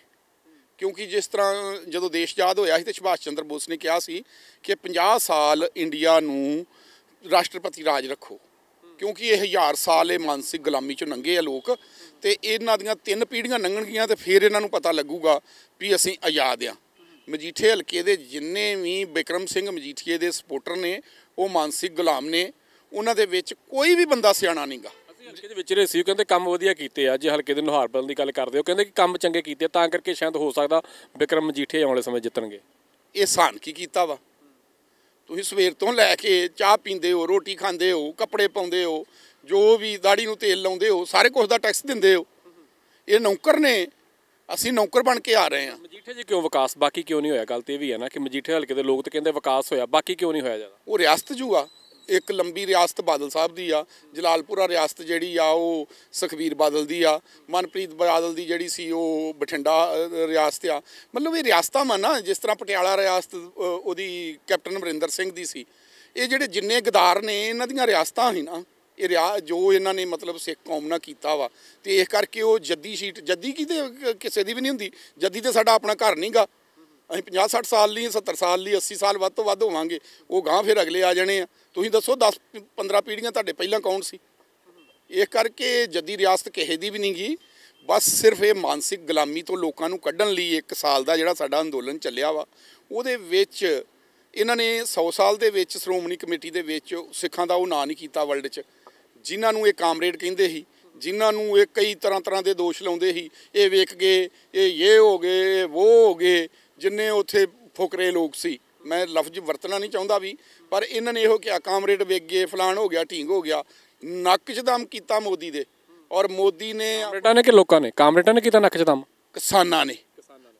ਕਿਉਂਕਿ ਜਿਸ ਤਰ੍ਹਾਂ ਜਦੋਂ ਦੇਸ਼ ਆਜ਼ਾਦ ਹੋਇਆ ਸੀ ਤੇ ਸੁਭਾਸ਼ ਚੰਦਰ ਬੋਸ ਨੇ ਕਿਹਾ ਸੀ ਕਿ 50 ਸਾਲ ਇੰਡੀਆ ਨੂੰ ਰਾਸ਼ਟਰਪਤੀ ਰਾਜ ਰੱਖੋ, ਕਿਉਂਕਿ ਇਹ 1000 ਸਾਲ ਇਹ ਮਾਨਸਿਕ ਗੁਲਾਮੀ 'ਚੋਂ ਲੰਘੇ ਆ ਲੋਕ, ਤੇ ਇਹਨਾਂ ਦੀਆਂ 3 ਪੀੜ੍ਹੀਆਂ ਲੰਘਣਗੀਆਂ ਤੇ ਫਿਰ ਇਹਨਾਂ ਨੂੰ ਪਤਾ ਲੱਗੂਗਾ ਵੀ ਅਸੀਂ ਆਜ਼ਾਦ ਆ। ਮਜੀਠੇ ਹਲਕੇ ਦੇ ਜਿੰਨੇ ਵੀ ਬਿਕਰਮ ਸਿੰਘ ਮਜੀਠੀਏ ਦੇ ਸਪੋਰਟਰ ਨੇ ਉਹ ਮਾਨਸਿਕ ਗੁਲਾਮ ਨੇ। ਉਹਨਾਂ ਦੇ ਵਿੱਚ ਕੋਈ ਵੀ ਬੰਦਾ ਸਿਆਣਾ ਨਹੀਂਗਾ। ਹਲਕੇ ਦੇ ਵਿੱਚ ਰਹੇ ਸੀ, ਉਹ ਕਹਿੰਦੇ ਕੰਮ ਵਧੀਆ ਕੀਤੇ ਆ। ਜੇ ਹਲਕੇ ਦੇ ਨੁਹਾਰ ਬਦਲਣ ਦੀ ਗੱਲ ਕਰਦੇ ਹੋ, ਕਹਿੰਦੇ ਕਿ ਕੰਮ ਚੰਗੇ ਕੀਤੇ, ਤਾਂ ਕਰਕੇ ਸ਼ਾਇਦ ਹੋ ਸਕਦਾ ਬਿਕਰਮ ਮਜੀਠੇ ਆਉਣ ਵਾਲੇ ਸਮੇਂ ਜਿੱਤਣਗੇ। ਇਹ ਸਾਨ ਕੀ ਕੀਤਾ ਵਾ? ਤੁਸੀਂ ਸਵੇਰ ਤੋਂ ਲੈ ਕੇ ਚਾਹ ਪੀਂਦੇ ਹੋ, ਰੋਟੀ ਖਾਂਦੇ ਹੋ, ਕੱਪੜੇ ਪਾਉਂਦੇ ਹੋ, ਜੋ ਵੀ ਦਾੜੀ ਨੂੰ ਤੇਲ ਲਾਉਂਦੇ ਹੋ, ਸਾਰੇ ਕੁਝ ਦਾ ਟੈਕਸ ਦਿੰਦੇ ਹੋ। ਇਹ ਨੌਕਰ ਨੇ, ਅਸੀਂ ਨੌਕਰ ਬਣ ਕੇ ਆ ਰਹੇ ਹਾਂ। ਮਜੀਠੇ 'ਚ ਕਿਉਂ ਵਿਕਾਸ, ਬਾਕੀ ਕਿਉਂ ਨਹੀਂ ਹੋਇਆ? ਗੱਲ ਤੇ ਇਹ ਵੀ ਹੈ ਨਾ ਕਿ ਮਜੀਠੇ ਹਲਕੇ ਦੇ ਲੋਕ ਤਾਂ ਕਹਿੰਦੇ ਵਿਕਾਸ ਹੋਇਆ, ਬਾਕੀ ਕਿਉਂ ਨਹੀਂ ਹੋਇਆ ਜ਼ਿਆਦਾ? ਉਹ ਰਿਆਸਤ ਜੂਆ, ਇੱਕ ਲੰਬੀ ਰਿਆਸਤ ਬਾਦਲ ਸਾਹਿਬ ਦੀ ਆ। ਜਲਾਲਪੁਰਾ ਰਿਆਸਤ ਜਿਹੜੀ ਆ ਉਹ ਸੁਖਬੀਰ ਬਾਦਲ ਦੀ ਆ। ਮਨਪ੍ਰੀਤ ਬਾਦਲ ਦੀ ਜਿਹੜੀ ਸੀ ਉਹ ਬਠਿੰਡਾ ਰਿਆਸਤ ਆ। ਮਤਲਬ ਇਹ ਰਿਆਸਤਾਂ ਵਾ ਨਾ, ਜਿਸ ਤਰ੍ਹਾਂ ਪਟਿਆਲਾ ਰਿਆਸਤ ਉਹਦੀ ਕੈਪਟਨ ਅਮਰਿੰਦਰ ਸਿੰਘ ਦੀ ਸੀ। ਇਹ ਜਿਹੜੇ ਜਿੰਨੇ ਗਦਾਰ ਨੇ ਇਹਨਾਂ ਦੀਆਂ ਰਿਆਸਤਾਂ ਸੀ ਨਾ, ਇਹ ਜੋ ਇਹਨਾਂ ਨੇ ਮਤਲਬ ਸਿੱਖ ਕੌਮ ਨਾਲ ਕੀਤਾ ਵਾ, ਤੇ ਇਸ ਕਰਕੇ ਉਹ ਜੱਦੀ ਸੀਟ, ਜੱਦੀ ਕਿਤੇ ਕਿਸੇ ਦੀ ਵੀ ਨਹੀਂ ਹੁੰਦੀ। ਜੱਦੀ ਤੇ ਸਾਡਾ ਆਪਣਾ ਘਰ ਨਹੀਂ ਗਾ। ਅਸੀਂ 50-60 ਸਾਲ ਲਈ, 70 ਸਾਲ ਲਈ, 80 ਸਾਲ ਵੱਧ ਤੋਂ ਵੱਧ ਹੋਵਾਂਗੇ। ਉਹ ਗਾਂ ਫਿਰ ਅਗਲੇ ਆ ਜਾਣੇ ਆ। ਤੁਸੀਂ ਦੱਸੋ 10-15 ਪੀੜ੍ਹੀਆਂ ਤੁਹਾਡੇ ਪਹਿਲਾਂ ਕੌਣ ਸੀ? ਇਸ ਕਰਕੇ ਜੱਦੀ ਰਿਆਸਤ ਕਿਸੇ ਦੀ ਵੀ ਨਹੀਂ ਗਈ। ਬਸ ਸਿਰਫ ਇਹ ਮਾਨਸਿਕ ਗੁਲਾਮੀ ਤੋਂ ਲੋਕਾਂ ਨੂੰ ਕੱਢਣ ਲਈ 1 ਸਾਲ ਦਾ ਜਿਹੜਾ ਸਾਡਾ ਅੰਦੋਲਨ ਚੱਲਿਆ ਵਾ, ਉਹਦੇ ਵਿੱਚ ਇਹਨਾਂ ਨੇ 100 ਸਾਲ ਦੇ ਵਿੱਚ ਸ਼੍ਰੋਮਣੀ ਕਮੇਟੀ ਦੇ ਵਿੱਚ ਸਿੱਖਾਂ ਦਾ ਉਹ ਨਾਂ ਨਹੀਂ ਕੀਤਾ ਵਰਲਡ 'ਚ। ਜਿਨ੍ਹਾਂ ਨੂੰ ਇਹ ਕਾਮਰੇਡ ਕਹਿੰਦੇ ਸੀ, ਜਿਨ੍ਹਾਂ ਨੂੰ ਇਹ ਕਈ ਤਰ੍ਹਾਂ ਦੇ ਦੋਸ਼ ਲਾਉਂਦੇ ਸੀ, ਇਹ ਵੇਖ ਗਏ, ਇਹ ਹੋ ਗਏ, ਇਹ ਉਹ ਹੋ ਗਏ, ਜਿੰਨੇ ਉੱਥੇ ਫੁਕਰੇ ਲੋਕ ਸੀ। ਮੈਂ ਲਫ਼ਜ਼ ਵਰਤਣਾ ਨਹੀਂ ਚਾਹੁੰਦਾ ਵੀ, ਪਰ ਇਹਨਾਂ ਨੇ ਇਹੋ ਕਿਹਾ ਕਾਮਰੇਡ ਵੇਖ ਗਏ, ਫਲਾਣ ਹੋ ਗਿਆ, ਢੀਂਗ ਹੋ ਗਿਆ। ਨੱਕ 'ਚ ਦਮ ਕੀਤਾ ਮੋਦੀ ਦੇ, ਔਰ ਮੋਦੀ ਨੇ ਕਾਮਰੇਡਾਂ ਨੇ ਕਿ ਲੋਕਾਂ ਨੇ? ਕਾਮਰੇਡਾਂ ਨੇ ਕੀਤਾ ਨੱਕ 'ਚ ਦਮ? ਕਿਸਾਨਾਂ ਨੇ,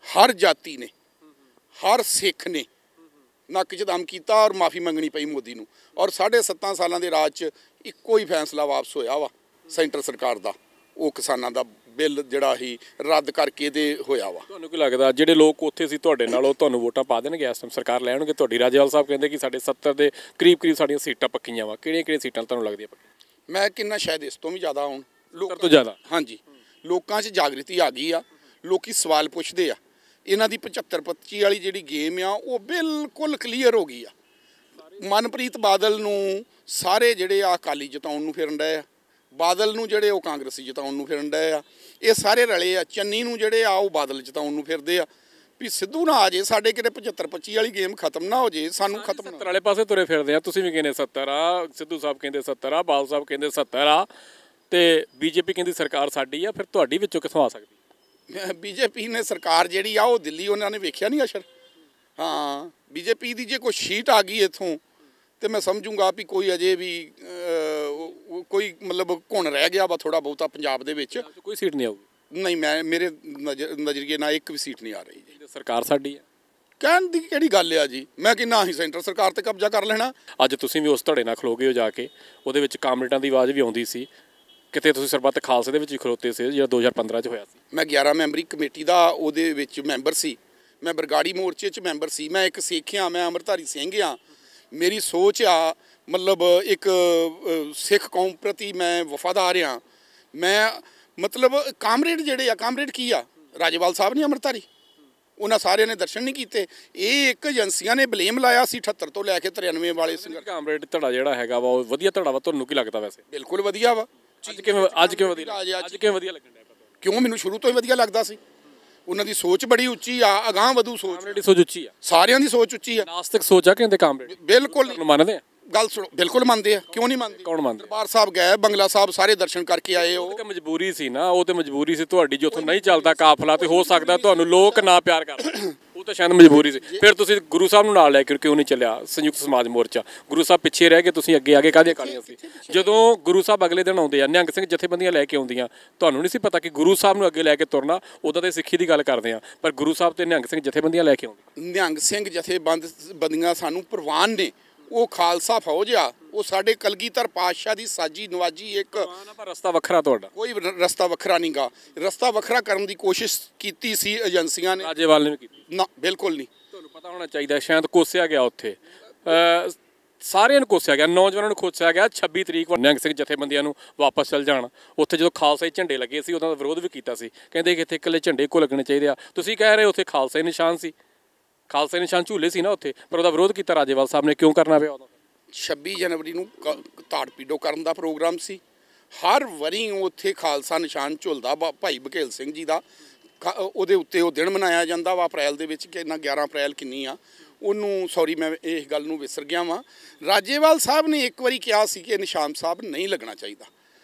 ਹਰ ਜਾਤੀ ਨੇ, ਹਰ ਸਿੱਖ ਨੇ ਨੱਕ 'ਚ ਦਮ ਕੀਤਾ ਔਰ ਮਾਫੀ ਮੰਗਣੀ ਪਈ ਮੋਦੀ ਨੂੰ। ਔਰ 7.5 ਸਾਲਾਂ ਦੇ ਰਾਜ 'ਚ ਇੱਕੋ ਹੀ ਫੈਸਲਾ ਵਾਪਸ ਹੋਇਆ ਵਾ ਸੈਂਟਰ ਸਰਕਾਰ ਦਾ, ਉਹ ਕਿਸਾਨਾਂ ਦਾ ਬਿੱਲ ਜਿਹੜਾ ਹੀ ਰੱਦ ਕਰਕੇ ਤੇ ਹੋਇਆ ਵਾ। ਤੁਹਾਨੂੰ ਕੀ ਲੱਗਦਾ ਜਿਹੜੇ ਲੋਕ ਉੱਥੇ ਸੀ ਤੁਹਾਡੇ ਨਾਲ, ਉਹ ਤੁਹਾਨੂੰ ਵੋਟਾਂ ਪਾ ਦੇਣਗੇ ਇਸ ਟਾਈਮ? ਸਰਕਾਰ ਲੈਣਗੇ ਤੁਹਾਡੀ? ਰਾਜੇਵਾਲ ਸਾਹਿਬ ਕਹਿੰਦੇ ਕਿ ਸਾਡੇ 70 ਦੇ ਕਰੀਬ ਸਾਡੀਆਂ ਸੀਟਾਂ ਪੱਕੀਆਂ ਵਾ। ਕਿਹੜੀਆਂ ਸੀਟਾਂ ਤੁਹਾਨੂੰ ਲੱਗਦੀਆਂ ਪੱਕੀਆਂ? ਮੈਂ ਕਿੰਨਾ ਸ਼ਾਇਦ ਇਸ ਤੋਂ ਵੀ ਜ਼ਿਆਦਾ ਹੋਣ। ਲੋਕਾਂ ਤੋਂ ਜ਼ਿਆਦਾ? ਹਾਂਜੀ, ਲੋਕਾਂ 'ਚ ਜਾਗਰਤੀ ਆ ਗਈ ਆ। ਲੋਕੀ ਸਵਾਲ ਪੁੱਛਦੇ ਆ। ਇਹਨਾਂ ਦੀ 75-25 ਵਾਲੀ ਜਿਹੜੀ ਗੇਮ ਆ ਉਹ ਬਿਲਕੁਲ ਕਲੀਅਰ ਹੋ ਗਈ ਆ। ਮਨਪ੍ਰੀਤ ਬਾਦਲ ਨੂੰ ਸਾਰੇ ਜਿਹੜੇ ਆ ਅਕਾਲੀ ਜਿਤਾਉਣ ਨੂੰ ਫਿਰਨ ਡਏ ਆ, ਬਾਦਲ ਨੂੰ ਜਿਹੜੇ ਉਹ ਕਾਂਗਰਸੀ ਜਿਤਾਉਣ ਨੂੰ ਫਿਰਨ ਡਏ ਆ। ਇਹ ਸਾਰੇ ਰਲੇ ਆ। ਚੰਨੀ ਨੂੰ ਜਿਹੜੇ ਆ ਉਹ ਬਾਦਲ ਜਿਤਾਉਣ ਨੂੰ ਫਿਰਦੇ ਆ ਵੀ ਸਿੱਧੂ ਨਾ ਆ ਜੇ, ਸਾਡੇ ਕਿਤੇ 75-25 ਵਾਲੀ ਗੇਮ ਖਤਮ ਨਾ ਹੋ ਜੇ, ਸਾਨੂੰ ਖਤਮ 70 ਵਾਲੇ ਪਾਸੇ ਤੁਰੇ ਫਿਰਦੇ ਆ। ਤੁਸੀਂ ਵੀ ਕਹਿੰਦੇ 70 ਆ, ਸਿੱਧੂ ਸਾਹਿਬ ਕਹਿੰਦੇ 70 ਆ, ਬਾਦਲ ਸਾਹਿਬ ਕਹਿੰਦੇ 70 ਆ, ਤੇ ਬੀਜੇਪੀ ਕਹਿੰਦੀ ਸਰਕਾਰ ਸਾਡੀ ਆ। ਫਿਰ ਤੁਹਾਡੀ ਵਿੱਚੋਂ ਕਿੱਥੋਂ ਆ ਸਕਦੀ? ਬੀਜੇਪੀ ਨੇ ਸਰਕਾਰ ਜਿਹੜੀ ਆ ਉਹ ਦਿੱਲੀ ਉਹਨਾਂ ਨੇ ਵੇਖਿਆ ਨਹੀਂ ਅਸਰ। ਹਾਂ, ਬੀਜੇਪੀ ਦੀ ਜੇ ਕੋਈ ਸ਼ੀਟ ਆ ਗਈ ਇੱਥੋਂ ਤੇ ਮੈਂ ਸਮਝੂੰਗਾ ਵੀ ਕੋਈ ਅਜੇ ਵੀ ਕੋਈ ਮਤਲਬ ਘੁਣ ਰਹਿ ਗਿਆ ਵਾ ਥੋੜਾ ਬਹੁਤਾ ਪੰਜਾਬ ਦੇ ਵਿੱਚ। ਕੋਈ ਸੀਟ ਨਹੀਂ ਆਊਗੀ? ਨਹੀਂ, ਮੇਰੇ ਨਜ਼ਰੀਏ ਨਾਲ ਇੱਕ ਵੀ ਸੀਟ ਨਹੀਂ ਆ ਰਹੀ ਜੀ। ਸਰਕਾਰ ਸਾਡੀ ਆ ਕਹਿਣ ਦੀ ਕਿਹੜੀ ਗੱਲ ਆ ਜੀ? ਮੈਂ ਕਿੰਨਾ ਅਸੀਂ ਸੈਂਟਰ ਸਰਕਾਰ ਤੇ ਕਬਜ਼ਾ ਕਰ ਲੈਣਾ। ਅੱਜ ਤੁਸੀਂ ਵੀ ਉਸ ਧੜੇ ਨਾਲ ਖਲੋ ਗਏ ਹੋ ਜਾ ਕੇ, ਉਹਦੇ ਵਿੱਚ ਕਾਮਰੇਡਾਂ ਦੀ ਆਵਾਜ਼ ਵੀ ਆਉਂਦੀ ਸੀ। ਕਿਤੇ ਤੁਸੀਂ ਸਰਬੱਤ ਖਾਲਸੇ ਦੇ ਵਿੱਚ ਹੀ ਖਲੋਤੇ ਸੀ ਜਿਹੜਾ 2015 'ਚ ਹੋਇਆ ਸੀ। ਮੈਂ 11 ਮੈਂਬਰੀ ਕਮੇਟੀ ਦਾ ਉਹਦੇ ਵਿੱਚ ਮੈਂਬਰ ਸੀ, ਮੈਂ ਬਰਗਾੜੀ ਮੋਰਚੇ 'ਚ ਮੈਂਬਰ ਸੀ, ਮੈਂ ਇੱਕ ਸਿੱਖ ਹਾਂ, ਮੈਂ ਅੰਮ੍ਰਿਤਧਾਰੀ ਸਿੰਘ ਹਾਂ। ਮੇਰੀ ਸੋਚ ਆ ਮਤਲਬ ਇੱਕ ਸਿੱਖ ਕੌਮ ਪ੍ਰਤੀ ਮੈਂ ਵਫਾਦਾਰ ਹਾਂ। ਮੈਂ ਮਤਲਬ ਕਾਮਰੇਡ ਜਿਹੜੇ ਆ, ਕਾਮਰੇਡ ਕੀ ਆ, ਰਾਜੇਵਾਲ ਸਾਹਿਬ ਨਹੀਂ ਅੰਮ੍ਰਿਤਧਾਰੀ, ਉਹਨਾਂ ਸਾਰਿਆਂ ਨੇ ਦਰਸ਼ਨ ਨਹੀਂ ਕੀਤੇ। ਇਹ ਇੱਕ ਏਜੰਸੀਆਂ ਨੇ ਬਲੇਮ ਲਾਇਆ ਸੀ 78 ਤੋਂ ਲੈ ਕੇ 93 ਵਾਲੇ ਸੰਘਰਸ਼। ਕਾਮਰੇਡ ਧੜਾ ਜਿਹੜਾ ਹੈਗਾ ਵਾ ਉਹ ਵਧੀਆ ਧੜਾ ਵਾ, ਤੁਹਾਨੂੰ ਕੀ ਲੱਗਦਾ ਵੈਸੇ? ਬਿਲਕੁਲ ਵਧੀਆ ਵਾ। ਅੱਜ ਕਿਵੇਂ ਵਧੀਆ ਲੱਗਣ ਡਿਆ? ਕਿਉਂ, ਮੈਨੂੰ ਸ਼ੁਰੂ ਤੋਂ ਹੀ ਵਧੀਆ ਲੱਗਦਾ ਸੀ। ਉਹਨਾਂ ਦੀ ਸੋਚ ਬੜੀ ਉੱਚੀ ਆ, ਅਗਾਂਹ ਵਧੂ ਸੋਚ। ਕਾਮਰੇਡ ਦੀ ਸੋਚ ਉੱਚੀ ਆ, ਸਾਰਿਆਂ ਦੀ ਸੋਚ ਉੱਚੀ ਆ। ਨਾਸਤਿਕ ਸੋਚ ਆ ਕਹਿੰਦੇ ਕਾਮਰੇਡ? ਬਿਲਕੁਲ ਮੰਨਦੇ ਆ, ਗੱਲ ਸੁਣੋ, ਬਿਲਕੁਲ ਮੰਨਦੇ ਆ, ਕਿਉਂ ਨਹੀਂ ਮੰਨਦੇ? ਕੌਣ ਮੰਨਦੇ? ਦਰਬਾਰ ਸਾਹਿਬ ਗਏ, ਬੰਗਲਾ ਸਾਹਿਬ ਸਾਰੇ ਦਰਸ਼ਨ ਕਰਕੇ ਆਏ। ਉਹ ਤਾਂ ਮਜਬੂਰੀ ਸੀ ਨਾ, ਉਹ ਤੇ ਮਜਬੂਰੀ ਸੀ ਤੁਹਾਡੀ, ਜੋ ਉੱਥੋਂ ਨਹੀਂ ਚੱਲਦਾ ਕਾਫਲਾ ਤੇ ਹੋ ਸਕਦਾ ਤੁਹਾਨੂੰ ਲੋਕ ਨਾ ਪਿਆਰ ਕਰਦੇ, ਉਹ ਤਾਂ ਸ਼ਾਇਦ ਮਜਬੂਰੀ ਸੀ। ਫਿਰ ਤੁਸੀਂ ਗੁਰੂ ਸਾਹਿਬ ਨੂੰ ਨਾਲ ਲੈ ਕੇ ਕਿਉਂ ਨਹੀਂ ਚੱਲਿਆ ਸੰਯੁਕਤ ਸਮਾਜ ਮੋਰਚਾ? ਗੁਰੂ ਸਾਹਿਬ ਪਿੱਛੇ ਰਹਿ ਕੇ ਤੁਸੀਂ ਅੱਗੇ ਆ ਕੇ ਕਾਹਦੀਆਂ ਕਾਲੀਆਂ ਸੀ? ਜਦੋਂ ਗੁਰੂ ਸਾਹਿਬ ਅਗਲੇ ਦਿਨ ਆਉਂਦੇ ਆ, ਨਿਹੰਗ ਸਿੰਘ ਜਥੇਬੰਦੀਆਂ ਲੈ ਕੇ ਆਉਂਦੀਆਂ, ਤੁਹਾਨੂੰ ਨਹੀਂ ਸੀ ਪਤਾ ਕਿ ਗੁਰੂ ਸਾਹਿਬ ਨੂੰ ਅੱਗੇ ਲੈ ਕੇ ਤੁਰਨਾ? ਉਦਾਂ ਤੇ ਸਿੱਖੀ ਦੀ ਗੱਲ ਕਰਦੇ ਆ, ਪਰ ਗੁਰੂ ਸਾਹਿਬ ਤੇ ਨਿਹੰਗ ਸਿੰਘ ਜਥੇਬੰਦੀਆਂ ਲੈ ਕੇ ਆਉਂਦੇ। ਨਿਹੰਗ ਸਿੰਘ ਜਥੇਬੰਦੀਆਂ ਸਾਨੂੰ ਪ੍ਰਵਾਨ ਨੇ, ਉਹ ਖਾਲਸਾ ਫੌਜ ਆ, ਉਹ ਸਾਡੇ ਕਲਗੀਧਰ ਪਾਤਸ਼ਾਹ ਦੀ ਸਾਜੀ ਨਵਾਜੀ ਇੱਕ। ਪਰ ਰਸਤਾ ਵੱਖਰਾ ਤੁਹਾਡਾ, ਕੋਈ ਰਸਤਾ ਵੱਖਰਾ ਨਹੀਂ ਗਾ। ਰਸਤਾ ਵੱਖਰਾ ਕਰਨ ਦੀ ਕੋਸ਼ਿਸ਼ ਕੀਤੀ ਸੀ ਏਜੰਸੀਆਂ ਨੇ, ਰਾਜੇਵਾਲ ਨੇ ਵੀ ਕੀਤੀ ਨਾ ਬਿਲਕੁਲ ਨਹੀਂ। ਤੁਹਾਨੂੰ ਪਤਾ ਹੋਣਾ ਚਾਹੀਦਾ, ਸ਼ਾਇਦ ਕੋਸਿਆ ਗਿਆ ਉੱਥੇ, ਸਾਰਿਆਂ ਨੂੰ ਕੋਸਿਆ ਗਿਆ, ਨੌਜਵਾਨਾਂ ਨੂੰ ਕੋਸਿਆ ਗਿਆ। 26 ਤਰੀਕ ਨੂੰ ਨਿਹੰਗ ਸਿੰਘ ਜਥੇਬੰਦੀਆਂ ਨੂੰ ਵਾਪਸ ਚੱਲ ਜਾਣ। ਉੱਥੇ ਜਦੋਂ ਖਾਲਸਾ ਦੇ ਝੰਡੇ ਲੱਗੇ ਸੀ, ਉਹਨਾਂ ਦਾ ਵਿਰੋਧ ਵੀ ਕੀਤਾ ਸੀ, ਕਹਿੰਦੇ ਕਿ ਇੱਥੇ ਇਕੱਲੇ ਝੰਡੇ ਕੋ ਲੱਗਣੇ ਚਾਹੀਦੇ ਆ। ਤੁਸੀਂ ਕਹਿ ਰਹੇ ਉੱਥੇ ਖਾਲਸਾ ਦੇ ਨਿਸ਼ਾਨ ਸੀ, ਖਾਲਸਾ ਦੇ ਨਿਸ਼ਾਨ ਝੂਲੇ ਸੀ ਨਾ ਉੱਥੇ, ਪਰ ਉਹਦਾ ਵਿਰੋਧ ਕੀਤਾ ਰਾਜੇਵਾਲ ਸਾਹਿਬ ਨੇ। ਕਿਉਂ ਕਰਨਾ ਪਿਆ ਉਦੋਂ? 26 ਜਨਵਰੀ ਨੂੰ ਤਾੜ ਪੀਡੋ ਕਰਨ ਦਾ ਪ੍ਰੋਗਰਾਮ ਸੀ। ਹਰ ਵਾਰੀ ਉੱਥੇ ਖਾਲਸਾ ਨਿਸ਼ਾਨ ਝੁਲਦਾ ਵਾ ਭਾਈ ਬਘੇਲ ਸਿੰਘ ਜੀ ਦਾ, ਉਹਦੇ ਉੱਤੇ ਉਹ ਦਿਨ ਮਨਾਇਆ ਜਾਂਦਾ ਵਾ ਅਪ੍ਰੈਲ ਦੇ ਵਿੱਚ, ਕਿ ਨਾ 11 ਅਪ੍ਰੈਲ ਕਿੰਨੀ ਆ ਉਹਨੂੰ, ਸੌਰੀ ਮੈਂ ਇਸ ਗੱਲ ਨੂੰ ਵਿਸਰ ਗਿਆ ਵਾਂ। ਰਾਜੇਵਾਲ ਸਾਹਿਬ ਨੇ ਇੱਕ ਵਾਰੀ ਕਿਹਾ ਸੀ ਕਿ ਨਿਸ਼ਾਨ ਸਾਹਿਬ ਨਹੀਂ ਲੱਗਣਾ ਚਾਹੀਦਾ।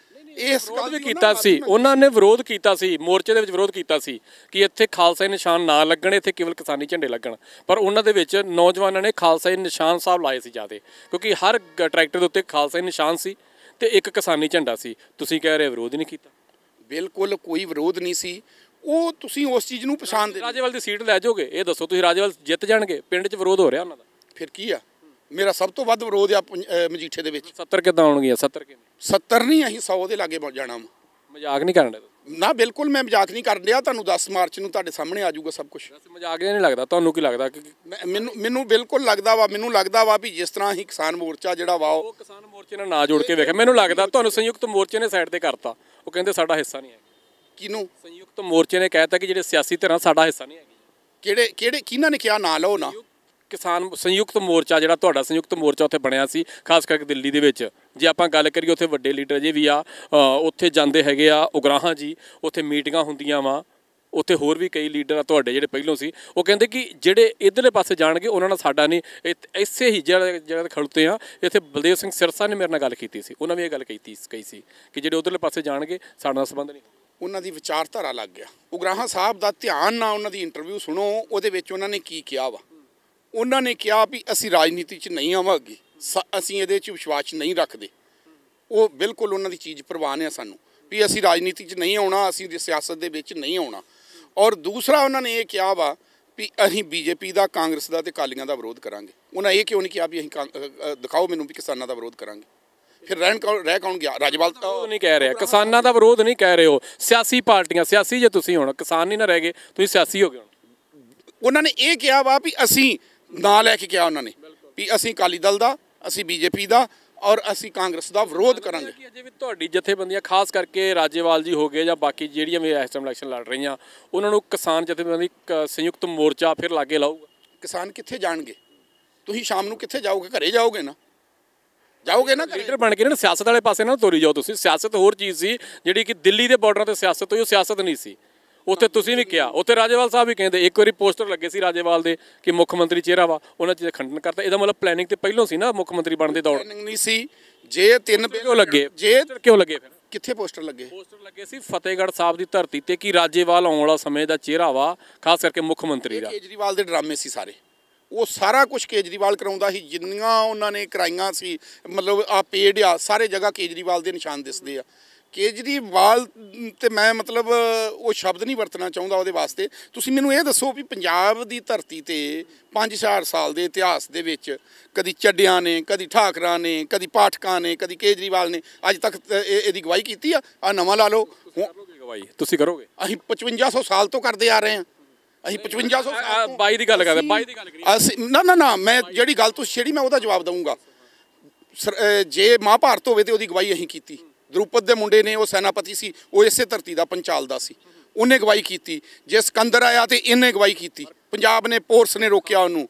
ਇਸ ਵਿਰੋਧ ਵੀ ਕੀਤਾ ਸੀ, ਉਹਨਾਂ ਨੇ ਵਿਰੋਧ ਕੀਤਾ ਸੀ, ਮੋਰਚੇ ਦੇ ਵਿੱਚ ਵਿਰੋਧ ਕੀਤਾ ਸੀ ਕਿ ਇੱਥੇ ਖਾਲਸਾ ਦੇ ਨਿਸ਼ਾਨ ਨਾ ਲੱਗਣ, ਇੱਥੇ ਕੇਵਲ ਕਿਸਾਨੀ ਝੰਡੇ ਲੱਗਣ। ਪਰ ਉਹਨਾਂ ਦੇ ਵਿੱਚ ਨੌਜਵਾਨਾਂ ਨੇ ਖਾਲਸਾ ਦੇ ਨਿਸ਼ਾਨ ਸਾਹਿਬ ਲਾਏ ਸੀ ਜ਼ਿਆਦਾ, ਕਿਉਂਕਿ ਹਰ ਟਰੈਕਟਰ ਦੇ ਉੱਤੇ ਖਾਲਸਾ ਦੇ ਨਿਸ਼ਾਨ ਸੀ ਤੇ ਇੱਕ ਕਿਸਾਨੀ ਝੰਡਾ ਸੀ। ਤੁਸੀਂ ਕਹਿ ਰਹੇ ਵਿਰੋਧ ਹੀ ਨਹੀਂ ਕੀਤਾ? ਬਿਲਕੁਲ ਕੋਈ ਵਿਰੋਧ ਨਹੀਂ ਸੀ। ਉਹ ਤੁਸੀਂ ਉਸ ਚੀਜ਼ ਨੂੰ ਪਛਾਣਦੇ। ਰਾਜੇਵਾਲ ਦੀ ਸੀਟ ਲੈ ਜਾਓਗੇ, ਇਹ ਦੱਸੋ ਤੁਸੀਂ? ਰਾਜੇਵਾਲ ਜਿੱਤ ਜਾਣਗੇ, ਪਿੰਡ 'ਚ ਵਿਰੋਧ ਹੋ ਰਿਹਾ ਉਹਨਾਂ ਦਾ, ਫਿਰ ਕੀ ਆ? ਮੇਰਾ ਸਭ ਤੋਂ ਵੱਧ ਵਿਰੋਧ ਆ ਮਜੀਠੇ ਦੇ ਵਿੱਚ। 70 ਕਿੱਦਾਂ ਆਉਣਗੀਆਂ? 70 ਕਿਵੇਂ? 70 ਨਹੀਂ, ਅਸੀਂ 100 ਦੇ ਲਾਗੇ ਜਾਣਾ। ਮਜ਼ਾਕ ਨਹੀਂ ਕਰਨ ਦੇ ਨਾ, ਬਿਲਕੁਲ ਮੈਂ ਮਜ਼ਾਕ ਨਹੀਂ ਕਰਨ ਡਿਆ। ਤੁਹਾਨੂੰ 10 ਮਾਰਚ ਨੂੰ ਤੁਹਾਡੇ ਸਾਹਮਣੇ ਆ ਜਾਊਗਾ ਸਭ ਕੁਝ। ਮਜ਼ਾਕ ਨਹੀਂ ਲੱਗਦਾ ਤੁਹਾਨੂੰ? ਕੀ ਲੱਗਦਾ? ਮੈਨੂੰ ਬਿਲਕੁਲ ਲੱਗਦਾ ਵਾ, ਮੈਨੂੰ ਲੱਗਦਾ ਵਾ ਵੀ ਜਿਸ ਤਰ੍ਹਾਂ ਹੀ ਕਿਸਾਨ ਮੋਰਚਾ ਜਿਹੜਾ ਵਾ ਉਹ ਕਿਸਾਨ ਮੋਰਚੇ ਨਾਲ ਨਾ ਜੋੜ ਕੇ ਵੇਖਿਆ, ਮੈਨੂੰ ਲੱਗਦਾ ਤੁਹਾਨੂੰ ਸੰਯੁਕਤ ਮੋਰਚੇ ਨੇ ਸਾਈਡ ਤੇ ਕਰਤਾ। ਉਹ ਕਹਿੰਦੇ ਸਾਡਾ ਹਿੱਸਾ ਨਹੀਂ ਹੈ। ਕਿਹਨੂੰ? ਸੰਯੁਕਤ ਮੋਰਚੇ ਨੇ ਕਹਿਤਾ ਕਿ ਜਿਹੜੇ ਸਿਆਸੀ ਧਿਰਾਂ ਸਾਡਾ ਹਿੱਸਾ ਨਹੀਂ ਹੈਗੀ। ਕਿਹੜੇ ਕਿਹਨਾਂ ਨੇ ਕਿਹਾ? ਨਾ ਲਓ ਨਾ। ਕਿਸਾਨ ਸੰਯੁਕਤ ਮੋਰਚਾ, ਜਿਹੜਾ ਤੁਹਾਡਾ ਸੰਯੁਕਤ ਮੋਰਚਾ ਉੱਥੇ ਬਣਿਆ ਸੀ, ਖਾਸ ਕਰਕੇ ਦਿੱਲੀ ਦੇ ਵਿੱਚ, ਜੇ ਆਪਾਂ ਗੱਲ ਕਰੀਏ ਉੱਥੇ ਵੱਡੇ ਲੀਡਰ ਜੇ ਵੀ ਆ, ਉੱਥੇ ਜਾਂਦੇ ਹੈਗੇ ਆ ਉਗਰਾਹਾਂ ਜੀ, ਉੱਥੇ ਮੀਟਿੰਗਾਂ ਹੁੰਦੀਆਂ ਵਾ, ਉੱਥੇ ਹੋਰ ਵੀ ਕਈ ਲੀਡਰ ਆ ਤੁਹਾਡੇ ਜਿਹੜੇ ਪਹਿਲੋਂ ਸੀ। ਉਹ ਕਹਿੰਦੇ ਕਿ ਜਿਹੜੇ ਇੱਧਰਲੇ ਪਾਸੇ ਜਾਣਗੇ ਉਹਨਾਂ ਨਾਲ ਸਾਡਾ ਨਹੀਂ। ਇਸੇ ਹੀ ਜਗ੍ਹਾ ਖੜੋਤੇ ਆ। ਇੱਥੇ ਬਲਦੇਵ ਸਿੰਘ ਸਿਰਸਾ ਨੇ ਮੇਰੇ ਨਾਲ ਗੱਲ ਕੀਤੀ ਸੀ, ਉਹਨਾਂ ਵੀ ਇਹ ਗੱਲ ਕਹੀ ਸੀ ਕਿ ਜਿਹੜੇ ਉੱਧਰਲੇ ਪਾਸੇ ਜਾਣਗੇ ਸਾਡੇ ਨਾਲ ਸੰਬੰਧ ਨਹੀਂ। ਉਹਨਾਂ ਦੀ ਵਿਚਾਰਧਾਰਾ ਲੱਗ ਗਿਆ। ਉਗਰਾਹਾਂ ਸਾਹਿਬ ਦਾ ਧਿਆਨ ਨਾਲ ਉਹਨਾਂ ਦੀ ਇੰਟਰਵਿਊ ਸੁਣੋ, ਉਹਦੇ ਵਿੱਚ ਉਹਨਾਂ ਨੇ ਕੀ ਕਿਹਾ ਵਾ। ਉਹਨਾਂ ਨੇ ਕਿਹਾ ਵੀ ਅਸੀਂ ਰਾਜਨੀਤੀ 'ਚ ਨਹੀਂ ਆਵਾਂਗੇ, ਅਸੀਂ ਇਹਦੇ 'ਚ ਵਿਸ਼ਵਾਸ ਨਹੀਂ ਰੱਖਦੇ। ਉਹ ਬਿਲਕੁਲ ਉਹਨਾਂ ਦੀ ਚੀਜ਼ ਪ੍ਰਵਾਨ ਆ ਸਾਨੂੰ ਵੀ ਅਸੀਂ ਰਾਜਨੀਤੀ 'ਚ ਨਹੀਂ ਆਉਣਾ, ਅਸੀਂ ਸਿਆਸਤ ਦੇ ਵਿੱਚ ਨਹੀਂ ਆਉਣਾ। ਔਰ ਦੂਸਰਾ ਉਹਨਾਂ ਨੇ ਇਹ ਕਿਹਾ ਵਾ ਵੀ ਅਸੀਂ ਬੀਜੇਪੀ ਦਾ, ਕਾਂਗਰਸ ਦਾ ਤੇ ਅਕਾਲੀਆਂ ਦਾ ਵਿਰੋਧ ਕਰਾਂਗੇ। ਉਹਨਾਂ ਇਹ ਕਿਉਂ ਨਹੀਂ ਕਿਹਾ ਵੀ ਅਸੀਂ ਦਿਖਾਓ ਮੈਨੂੰ ਵੀ ਕਿਸਾਨਾਂ ਦਾ ਵਿਰੋਧ ਕਰਾਂਗੇ? ਫਿਰ ਰਹਿ ਕੌਣ ਗਿਆ? ਰਾਜੇਵਾਲ ਨਹੀਂ ਕਹਿ ਰਿਹਾ ਕਿਸਾਨਾਂ ਦਾ ਵਿਰੋਧ ਨਹੀਂ ਕਹਿ ਰਹੇ ਹੋ, ਸਿਆਸੀ ਪਾਰਟੀਆਂ। ਸਿਆਸੀ ਜੇ ਤੁਸੀਂ ਹੁਣ ਕਿਸਾਨ ਨਹੀਂ ਨਾ ਰਹਿ ਗਏ, ਤੁਸੀਂ ਸਿਆਸੀ ਹੋ ਗਏ ਹੁਣ। ਉਹਨਾਂ ਨੇ ਇਹ ਕਿਹਾ ਵਾ ਵੀ ਅਸੀਂ ਨਾਂ ਲੈ ਕੇ ਕਿਹਾ ਉਹਨਾਂ ਨੇ ਵੀ ਅਸੀਂ ਅਕਾਲੀ ਦਲ ਦਾ, ਅਸੀਂ ਬੀਜੇਪੀ ਦਾ ਔਰ ਅਸੀਂ ਕਾਂਗਰਸ ਦਾ ਵਿਰੋਧ ਕਰਾਂਗੇ। ਅਜੇ ਵੀ ਤੁਹਾਡੀ ਜਥੇਬੰਦੀਆਂ, ਖਾਸ ਕਰਕੇ ਰਾਜੇਵਾਲ ਜੀ ਹੋ ਗਏ ਜਾਂ ਬਾਕੀ ਜਿਹੜੀਆਂ ਵੀ ਇਸ ਟਾਈਮ ਇਲੈਕਸ਼ਨ ਲੜ ਰਹੀਆਂ, ਉਹਨਾਂ ਨੂੰ ਕਿਸਾਨ ਜਥੇਬੰਦੀ ਸੰਯੁਕਤ ਮੋਰਚਾ ਫਿਰ ਲਾਗੇ ਲਾਊਗਾ? ਕਿਸਾਨ ਕਿੱਥੇ ਜਾਣਗੇ? ਤੁਸੀਂ ਸ਼ਾਮ ਨੂੰ ਕਿੱਥੇ ਜਾਓਗੇ? ਘਰੇ ਜਾਓਗੇ ਨਾ, ਜਾਓਗੇ ਨਾ। ਲੀਡਰ ਬਣ ਕੇ ਨਾ ਸਿਆਸਤ ਵਾਲੇ ਪਾਸੇ ਨਾ ਤੋਰੀ ਜਾਓ ਤੁਸੀਂ। ਸਿਆਸਤ ਹੋਰ ਚੀਜ਼ ਸੀ ਜਿਹੜੀ ਕਿ ਦਿੱਲੀ ਦੇ ਬਾਰਡਰਾਂ ਤੇ ਸਿਆਸਤ ਹੋਈ, ਉਹ ਸਿਆਸਤ ਨਹੀਂ ਸੀ। ਉੱਥੇ ਤੁਸੀਂ ਵੀ ਕਿਹਾ, ਉੱਥੇ ਰਾਜੇਵਾਲ ਸਾਹਿਬ ਵੀ ਕਹਿੰਦੇ, ਇੱਕ ਵਾਰੀ ਪੋਸਟਰ ਲੱਗੇ ਸੀ ਰਾਜੇਵਾਲ ਦੇ ਕਿ ਮੁੱਖ ਮੰਤਰੀ ਚਿਹਰਾ ਵਾ, ਉਹਨਾਂ ਚੀਜ਼ ਖੰਡਨ ਕਰਤਾ। ਇਹਦਾ ਮਤਲਬ ਪਲੈਨਿੰਗ ਤੇ ਪਹਿਲਾਂ ਸੀ ਨਾ, ਮੁੱਖ ਮੰਤਰੀ ਬਣਦੇ ਦੌੜ ਨਹੀਂ ਸੀ। ਜੇ 3 ਕਿਉਂ ਲੱਗੇ? ਕਿਉਂ ਲੱਗੇ ਫਿਰ? ਕਿੱਥੇ ਪੋਸਟਰ ਲੱਗੇ? ਪੋਸਟਰ ਲੱਗੇ ਸੀ ਫਤਿਹਗੜ੍ਹ ਸਾਹਿਬ ਦੀ ਧਰਤੀ ਤੇ ਕਿ ਰਾਜੇਵਾਲ ਆਉਣ ਵਾਲਾ ਸਮੇਂ ਦਾ ਚਿਹਰਾ ਵਾ, ਖਾਸ ਕਰਕੇ ਮੁੱਖ ਮੰਤਰੀ ਦਾ। ਕੇਜਰੀਵਾਲ ਦੇ ਡਰਾਮੇ ਸੀ ਸਾਰੇ, ਉਹ ਸਾਰਾ ਕੁਝ ਕੇਜਰੀਵਾਲ ਕਰਾਉਂਦਾ ਸੀ। ਜਿੰਨੀਆਂ ਉਹਨਾਂ ਨੇ ਕਰਾਈਆਂ ਸੀ, ਮਤਲਬ ਆ ਪੇਡ ਆ, ਸਾਰੇ ਜਗ੍ਹਾ ਕੇਜਰੀਵਾਲ ਦੇ ਨਿਸ਼ਾਨ ਦਿਸਦੇ ਆ। ਕੇਜਰੀਵਾਲ ਤੇ ਮੈਂ ਮਤਲਬ ਉਹ ਸ਼ਬਦ ਨਹੀਂ ਵਰਤਣਾ ਚਾਹੁੰਦਾ ਉਹਦੇ ਵਾਸਤੇ। ਤੁਸੀਂ ਮੈਨੂੰ ਇਹ ਦੱਸੋ ਵੀ ਪੰਜਾਬ ਦੀ ਧਰਤੀ ਤੇ 5-4 ਸਾਲ ਦੇ ਇਤਿਹਾਸ ਦੇ ਵਿੱਚ ਕਦੀ ਚੱਡਿਆਂ ਨੇ, ਕਦੀ ਠਾਕਰਾਂ ਨੇ, ਕਦੀ ਪਾਠਕਾਂ ਨੇ, ਕਦੀ ਕੇਜਰੀਵਾਲ ਨੇ ਅੱਜ ਤੱਕ ਇਹਦੀ ਗਵਾਹੀ ਕੀਤੀ ਆ ਨਵਾਂ ਲਾ ਲਓ। ਗਵਾਹੀ ਤੁਸੀਂ ਕਰੋਗੇ? ਅਸੀਂ 5500 ਸਾਲ ਤੋਂ ਕਰਦੇ ਆ ਰਹੇ ਹਾਂ। ਅਸੀਂ 5500 ਸਾਲ 22 ਦੀ ਗੱਲ ਕਰਦੇ, 22 ਦੀ ਗੱਲ ਕਰੀਏ। ਅਸੀਂ ਨਾ ਮੈਂ ਜਿਹੜੀ ਗੱਲ ਤੁਸੀਂ ਛੇੜੀ ਮੈਂ ਉਹਦਾ ਜਵਾਬ ਦਊਂਗਾ। ਜੇ ਮਹਾਭਾਰਤ ਹੋਵੇ ਤੇ ਉਹਦੀ ਗਵਾਹੀ ਅਸੀਂ ਕੀਤੀ। ਦਰੂਪਦ ਦੇ ਮੁੰਡੇ ਨੇ, ਉਹ ਸੈਨਾਪਤੀ ਸੀ, ਉਹ ਇਸੇ ਧਰਤੀ ਦਾ ਪੰਚਾਲਦਾ ਸੀ, ਉਹਨੇ ਗਵਾਹੀ ਕੀਤੀ। ਜੇ ਸਿਕੰਦਰ ਆਇਆ ਤੇ ਇਹਨੇ ਗਵਾਹੀ ਕੀਤੀ। ਪੰਜਾਬ ਨੇ, ਪੋਰਸ ਨੇ ਰੋਕਿਆ ਉਹਨੂੰ।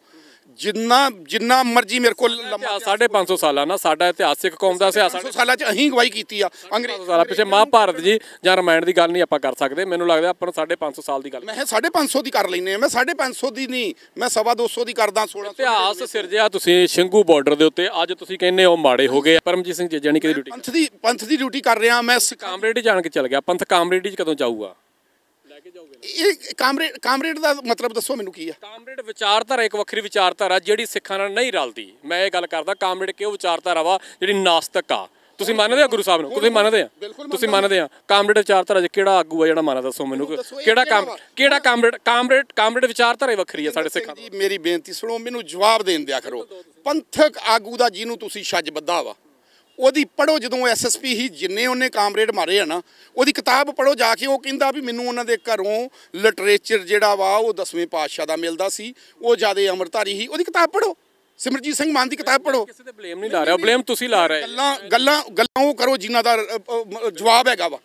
ਜਿੰਨਾ ਮਰਜ਼ੀ ਮੇਰੇ ਕੋਲ 550 ਸਾਲਾਂ ਨਾ ਸਾਡਾ ਇਤਿਹਾਸਿਕ ਕੌਮ ਦਾ ਇਤਿਹਾਸ 500 ਸਾਲਾਂ 'ਚ ਅਸੀਂ ਗਵਾਹੀ ਕੀਤੀ ਆ। ਅੰਗਰੇਜ਼ ਸਾਲਾਂ ਪਿੱਛੇ ਮਹਾਭਾਰਤ ਜੀ ਜਾਂ ਰਾਮਾਇਣ ਦੀ ਗੱਲ ਨਹੀਂ ਆਪਾਂ ਕਰ ਸਕਦੇ। ਮੈਨੂੰ ਲੱਗਦਾ ਆਪਾਂ ਨੂੰ 550 ਸਾਲ ਦੀ ਗੱਲ ਮੈਂ 550 ਦੀ ਕਰ ਲੈਨੇ ਆ। ਮੈਂ 550 ਦੀ ਨਹੀਂ, ਮੈਂ 250 ਦੀ ਕਰਦਾ। 1600 ਇਤਿਹਾਸ ਸਿਰਜਿਆ ਤੁਸੀਂ ਸ਼ੰਭੂ ਬਾਰਡਰ ਦੇ ਉੱਤੇ। ਅੱਜ ਤੁਸੀਂ ਕਹਿੰਦੇ ਹੋ ਮਾੜੇ ਹੋ ਗਏ। ਪਰਮਜੀਤ ਸਿੰਘ ਜਾਨੀ ਕਿ ਪੰਥ ਦੀ ਡਿਊਟੀ ਕਰ ਰਿਹਾ ਮੈਂ। ਕਾਮਰੇਡ ਜਾਣ ਕੇ ਚਲ ਗਿਆ ਪੰਥ। ਕਾਮਰੇਡ 'ਚ ਕਦੋਂ ਜਾਊਗਾ? ਇਹ ਕਾਮਰੇਡ ਦਾ ਮਤਲਬ ਦੱਸੋ ਮੈਨੂੰ ਕੀ ਆ? ਕਾਮਰੇਡ ਵਿਚਾਰਧਾਰਾ ਇੱਕ ਵੱਖਰੀ ਵਿਚਾਰਧਾਰਾ ਜਿਹੜੀ ਸਿੱਖਾਂ ਨਾਲ ਨਹੀਂ ਰਲਦੀ। ਮੈਂ ਇਹ ਗੱਲ ਕਰਦਾ ਕਾਮਰੇਡ ਕਿਉਂ ਵਿਚਾਰਧਾਰਾ ਵਾ ਜਿਹੜੀ ਨਾਸਤਕ ਆ। ਤੁਸੀਂ ਮੰਨਦੇ ਹੋ ਗੁਰੂ ਸਾਹਿਬ ਨੂੰ? ਤੁਸੀਂ ਮੰਨਦੇ ਆ? ਤੁਸੀਂ ਮੰਨਦੇ ਆ? ਕਾਮਰੇਡ ਵਿਚਾਰਧਾਰਾ 'ਚ ਕਿਹੜਾ ਆਗੂ ਆ ਜਿਹੜਾ ਮੰਨਦਾ? ਦੱਸੋ ਮੈਨੂੰ ਕਿਹੜਾ ਕਾਮਰੇਡ ਵਿਚਾਰਧਾਰਾ ਵੱਖਰੀ ਆ ਸਾਡੇ ਸਿੱਖਾਂ ਦੀ। ਮੇਰੀ ਬੇਨਤੀ ਸੁਣੋ, ਮੈਨੂੰ ਜਵਾਬ ਦੇਣ ਦਿਆ ਕਰੋ। ਪੰਥਕ ਆਗੂ ਦਾ ਜਿਹਨੂੰ ਤੁਸੀਂ ਛੱਜ ਬੱਧਾ ਵਾ ਉਹਦੀ ਪੜ੍ਹੋ। ਜਦੋਂ ਐਸਐਸਪੀ ਹੀ ਜਿੰਨੇ ਉਹਨੇ ਕਾਮਰੇਡ ਮਾਰੇ ਆ ਨਾ, ਉਹਦੀ ਕਿਤਾਬ ਪੜ੍ਹੋ ਜਾ ਕੇ। ਉਹ ਕਹਿੰਦਾ ਵੀ ਮੈਨੂੰ ਉਹਨਾਂ ਦੇ ਘਰੋਂ ਲਿਟਰੇਚਰ ਜਿਹੜਾ ਵਾ ਉਹ 10ਵੇਂ ਪਾਤਸ਼ਾਹ ਦਾ ਮਿਲਦਾ ਸੀ, ਉਹ ਜ਼ਿਆਦਾ ਅੰਮ੍ਰਿਤਧਾਰੀ ਸੀ। ਉਹਦੀ ਕਿਤਾਬ ਪੜ੍ਹੋ। ਸਿਮਰਜੀਤ ਸਿੰਘ ਮਾਨ ਦੀ ਕਿਤਾਬ ਪੜ੍ਹੋ। ਕਿਸੇ ਤੇ ਬਲੇਮ ਨਹੀਂ ਲਾ ਰਿਹਾ, ਬਲੇਮ ਤੁਸੀਂ ਲਾ ਰਹੇ। ਗੱਲਾਂ ਉਹ ਕਰੋ ਜਿਨ੍ਹਾਂ ਦਾ ਜਵਾਬ ਹੈਗਾ ਵਾ।